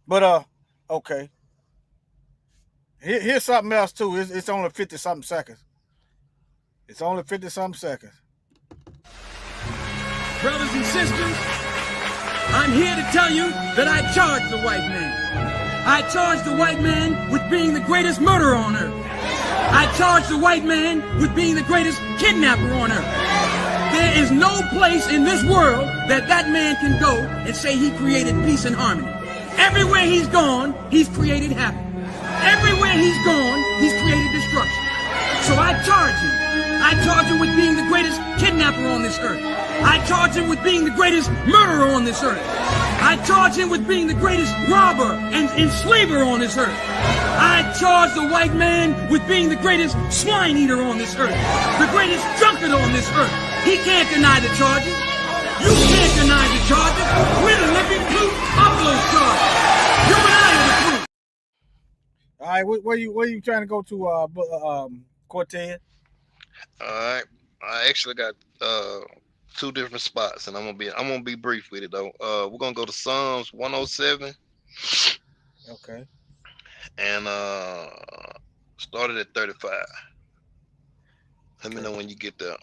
But okay. Here's something else too. It's only 50-something seconds. It's only 50-something seconds. Brothers and sisters, I'm here to tell you that I charge the white man. I charge the white man with being the greatest murderer on earth. I charge the white man with being the greatest kidnapper on earth. There is no place in this world that man can go and say he created peace and harmony. Everywhere he's gone, he's created havoc. Everywhere he's gone, he's created destruction. So I charge him. I charge him with being the greatest kidnapper on this earth. I charge him with being the greatest murderer on this earth. I charge him with being the greatest robber and enslaver on this earth. I charge the white man with being the greatest swine eater on this earth. The greatest drunkard on this earth. He can't deny the charges. You can't deny the charges. We're the living proof of those charges. You and I are the proof. All right, where you trying to go to, Cortez? All right, I actually got two different spots, and I'm gonna be brief with it though. We're gonna go to Psalms 107. Okay. And started at 35. Let me know when you get there.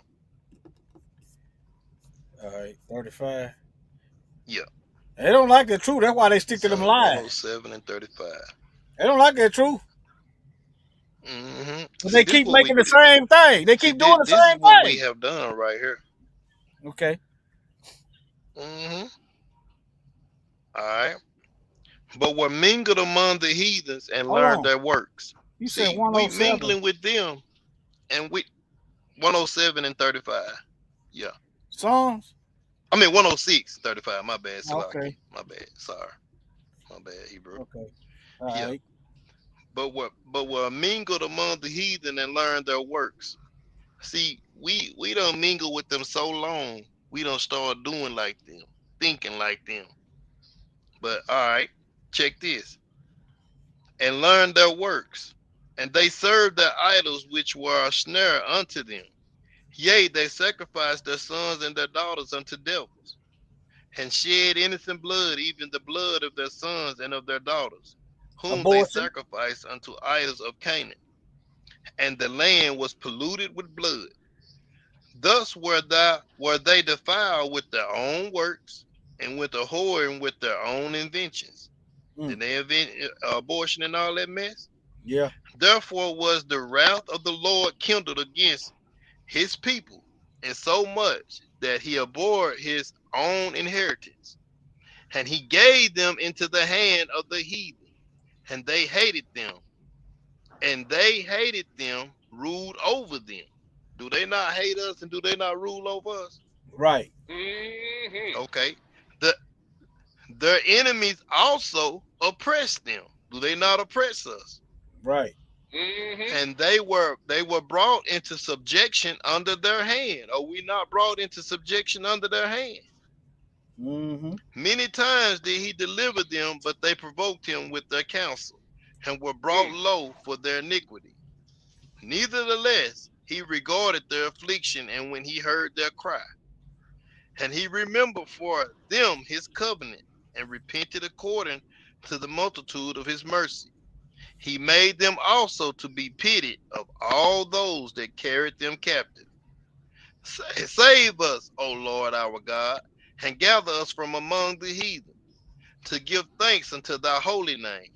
All right, 35. Yeah. They don't like the truth. That's why they stick to them lies. 107 and 35. They don't like the truth. Mm-hmm. But they keep making the same thing. They keep doing the same thing. This is what we have done right here. Okay. Mm-hmm. All right. But we're mingled among the heathens and learned their works. You said we 107. mingling with them, and we 107 and 35. Yeah. Songs? I mean 106, 35. My bad. Okay. My bad. Sorry. My bad, Hebrew. Okay. All right. But we're mingled among the heathen and learned their works. See, we don't mingle with them so long, we don't start doing like them, thinking like them. But all right, check this. And learn their works. And they served their idols, which were a snare unto them. Yea, they sacrificed their sons and their daughters unto devils, and shed innocent blood, even the blood of their sons and of their daughters, whom they sacrificed unto idols of Canaan. And the land was polluted with blood. Thus were they defiled with their own works, and with the whoring with their own inventions. Did they invent abortion and all that mess? Yeah. Therefore was the wrath of the Lord kindled against his people, and so much that he abhorred his own inheritance, and he gave them into the hand of the heathen, and they hated them, ruled over them. Do they not hate us, and do they not rule over us? Right. Mm-hmm. Okay. Their enemies also oppress them. Do they not oppress us? Right. Mm-hmm. And they were brought into subjection under their hand. Are we not brought into subjection under their hand? Mm-hmm. Many times did he deliver them, but they provoked him with their counsel, and were brought low for their iniquity. Nevertheless, he regarded their affliction, and when he heard their cry, and he remembered for them his covenant, and repented according to the multitude of his mercy. He made them also to be pitied of all those that carried them captive. Save us, O Lord our God, and gather us from among the heathen, to give thanks unto thy holy name,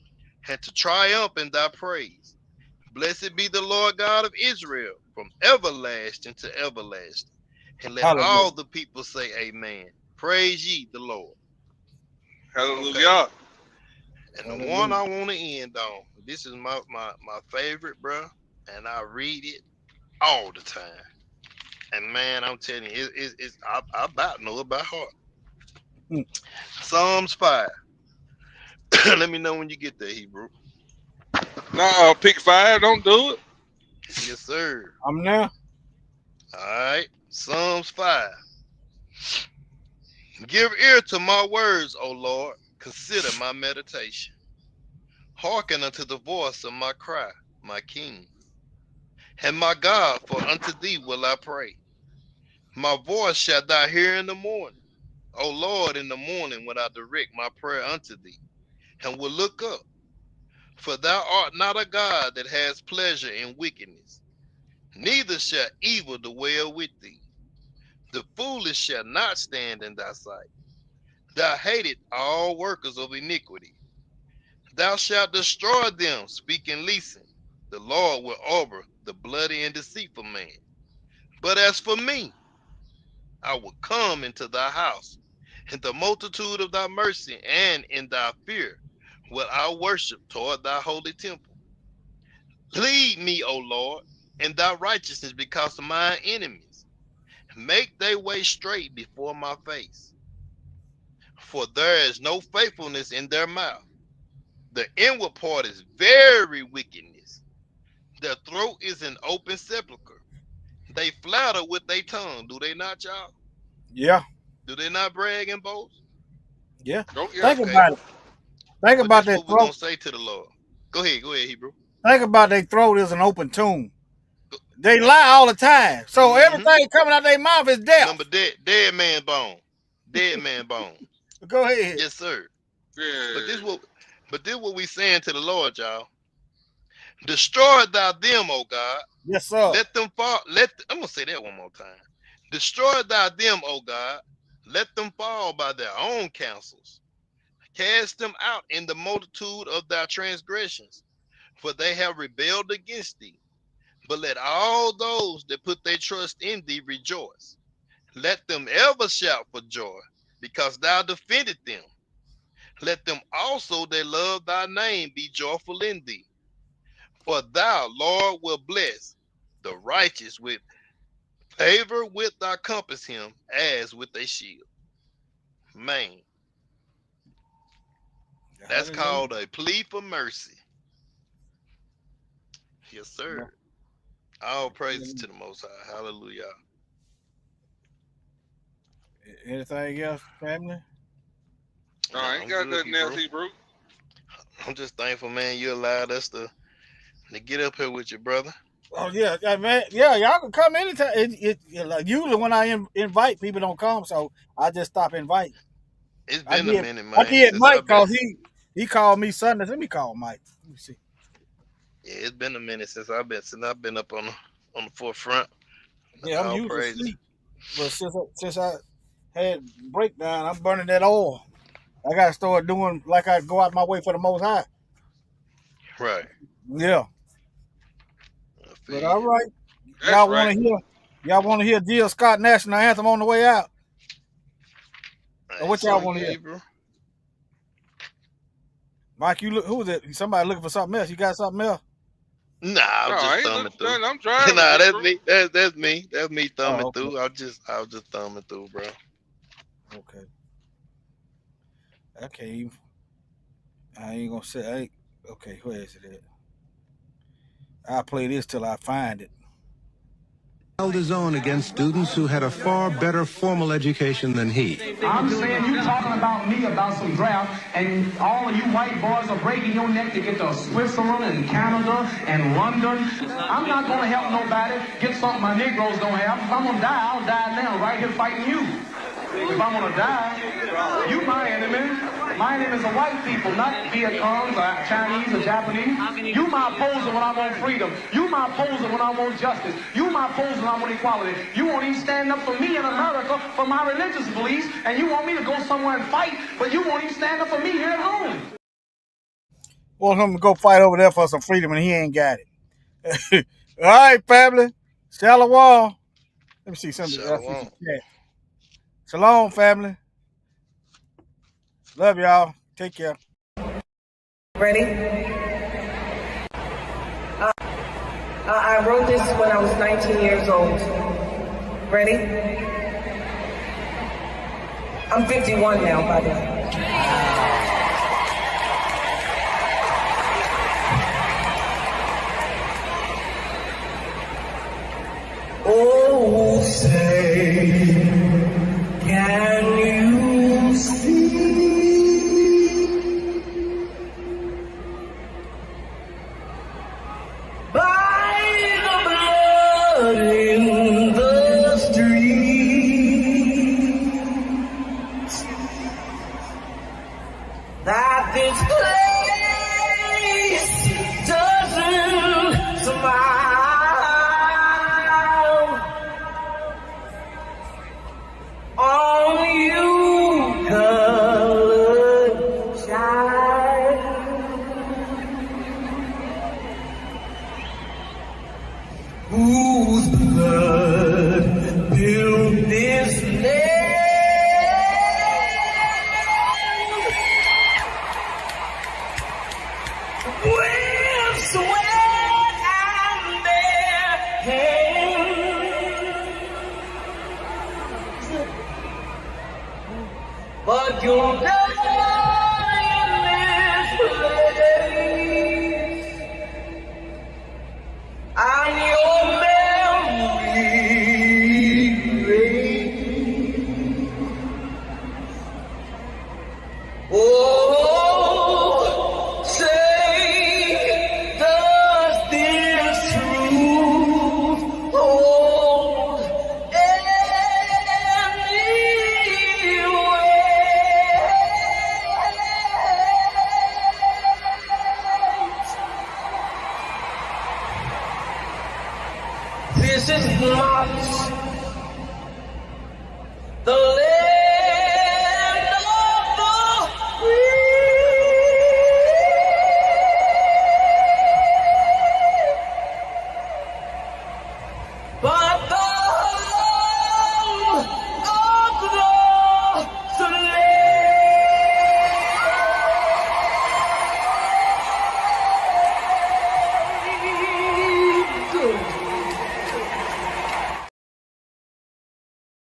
and to triumph in thy praise. Blessed be the Lord God of Israel, from everlasting to everlasting. And let all the people say amen. Praise ye the Lord. Hallelujah. And the one I want to end on, this is my favorite, bro, and I read it all the time. And man, I'm telling you, I about know it by heart. Psalms 5. Let me know when you get there, Hebrew. No, pick 5. Don't do it. Yes, sir. I'm there. All right. Psalms 5. Give ear to my words, O Lord. Consider my meditation. Hearken unto the voice of my cry, my King. And my God, for unto thee will I pray. My voice shalt thou hear in the morning. O Lord, in the morning will I direct my prayer unto thee, and will look up. For thou art not a God that has pleasure in wickedness, neither shall evil dwell with thee. The foolish shall not stand in thy sight. Thou hatest all workers of iniquity. Thou shalt destroy them, speaking leasing. The Lord will over the bloody and deceitful man. But as for me, I will come into thy house, in the multitude of thy mercy, and in thy fear will I worship toward thy holy temple. Lead me, O Lord, in thy righteousness because of mine enemies. Make thy way straight before my face. For there is no faithfulness in their mouth. The inward part is very wickedness. Their throat is an open sepulchre. They flatter with their tongue. Do they not, y'all? Yeah. Do they not brag and boast? Yeah. Okay. Think about it. Think But about this that what we're gonna throat. say to the Lord. Go ahead, Hebrew. Think about their throat is an open tomb. They lie all the time. So everything coming out their mouth is death. Remember, dead man bone. Dead man bone. Go ahead. Yes, sir. Yeah. But this what we saying to the Lord, y'all. Destroy thou them, O God. Yes, sir. Let them fall. I'm gonna say that one more time. Destroy thou them, O God. Let them fall by their own counsels. Cast them out in the multitude of thy transgressions, for they have rebelled against thee. But let all those that put their trust in thee rejoice. Let them ever shout for joy, because thou defended them. Let them also that love thy name be joyful in thee. For thou, Lord, will bless the righteous with favor, with thy compass him as with a shield. Man, that's called a plea for mercy. Yes, sir. All praises to the Most High. Hallelujah. Anything else, family? I ain't got nothing else, Hebrew. I'm just thankful, man, you allowed us to get up here with you, brother. Oh yeah, man. Yeah, y'all can come anytime. Like usually when I invite, people don't come, so I just stop inviting. It's been a minute, man. I did Mike because he called me Sunday. Let me call Mike. Let me see. Yeah, it's been a minute since I've been up on the forefront. Yeah, I'm usually asleep, but since I had breakdown, I'm burning that oil. I gotta start doing like I go out my way for the Most High. Right. Yeah. But all right, y'all want to hear Jill Scott national anthem on the way out? Or what y'all want to hear? Mike, you look. Who is it? Somebody looking for something else? You got something else? Nah, I'm just thumbing through. I'm driving. Nah, that's me. That's me. That's me thumbing through. I was just thumbing through, bro. Okay. Okay. I ain't gonna say. Okay, where is it at? I'll play this till I find it. Held his own against students who had a far better formal education than he. I'm saying you talking about me about some draft, and all of you white boys are breaking your neck to get to Switzerland and Canada and London. I'm not going to help nobody get something my Negroes don't have. If I'm going to die, I'll die now, right here fighting you. If I'm going to die, you my enemy. My enemies are white people, not Viet Congs or Chinese or Japanese. You my opposer when I want freedom. You my opposer when I want justice. You my opposer when I want equality. You won't even stand up for me in America for my religious beliefs, and you want me to go somewhere and fight, but you won't even stand up for me here at home. Want him to go fight over there for some freedom, and he ain't got it. All right, family. Shalom. Let me see something. Shalom, family. Love y'all. Take care. Ready? I wrote this when I was 19 years old. Ready? I'm 51 now, by the way. Oh, say, can you see by the blood in the streets that this place doesn't smile on you, colored child? Whose blood built this land with sweat and their hands? But you'll die in this place, and your memory reigns. Oh, say, does this truth hold This is my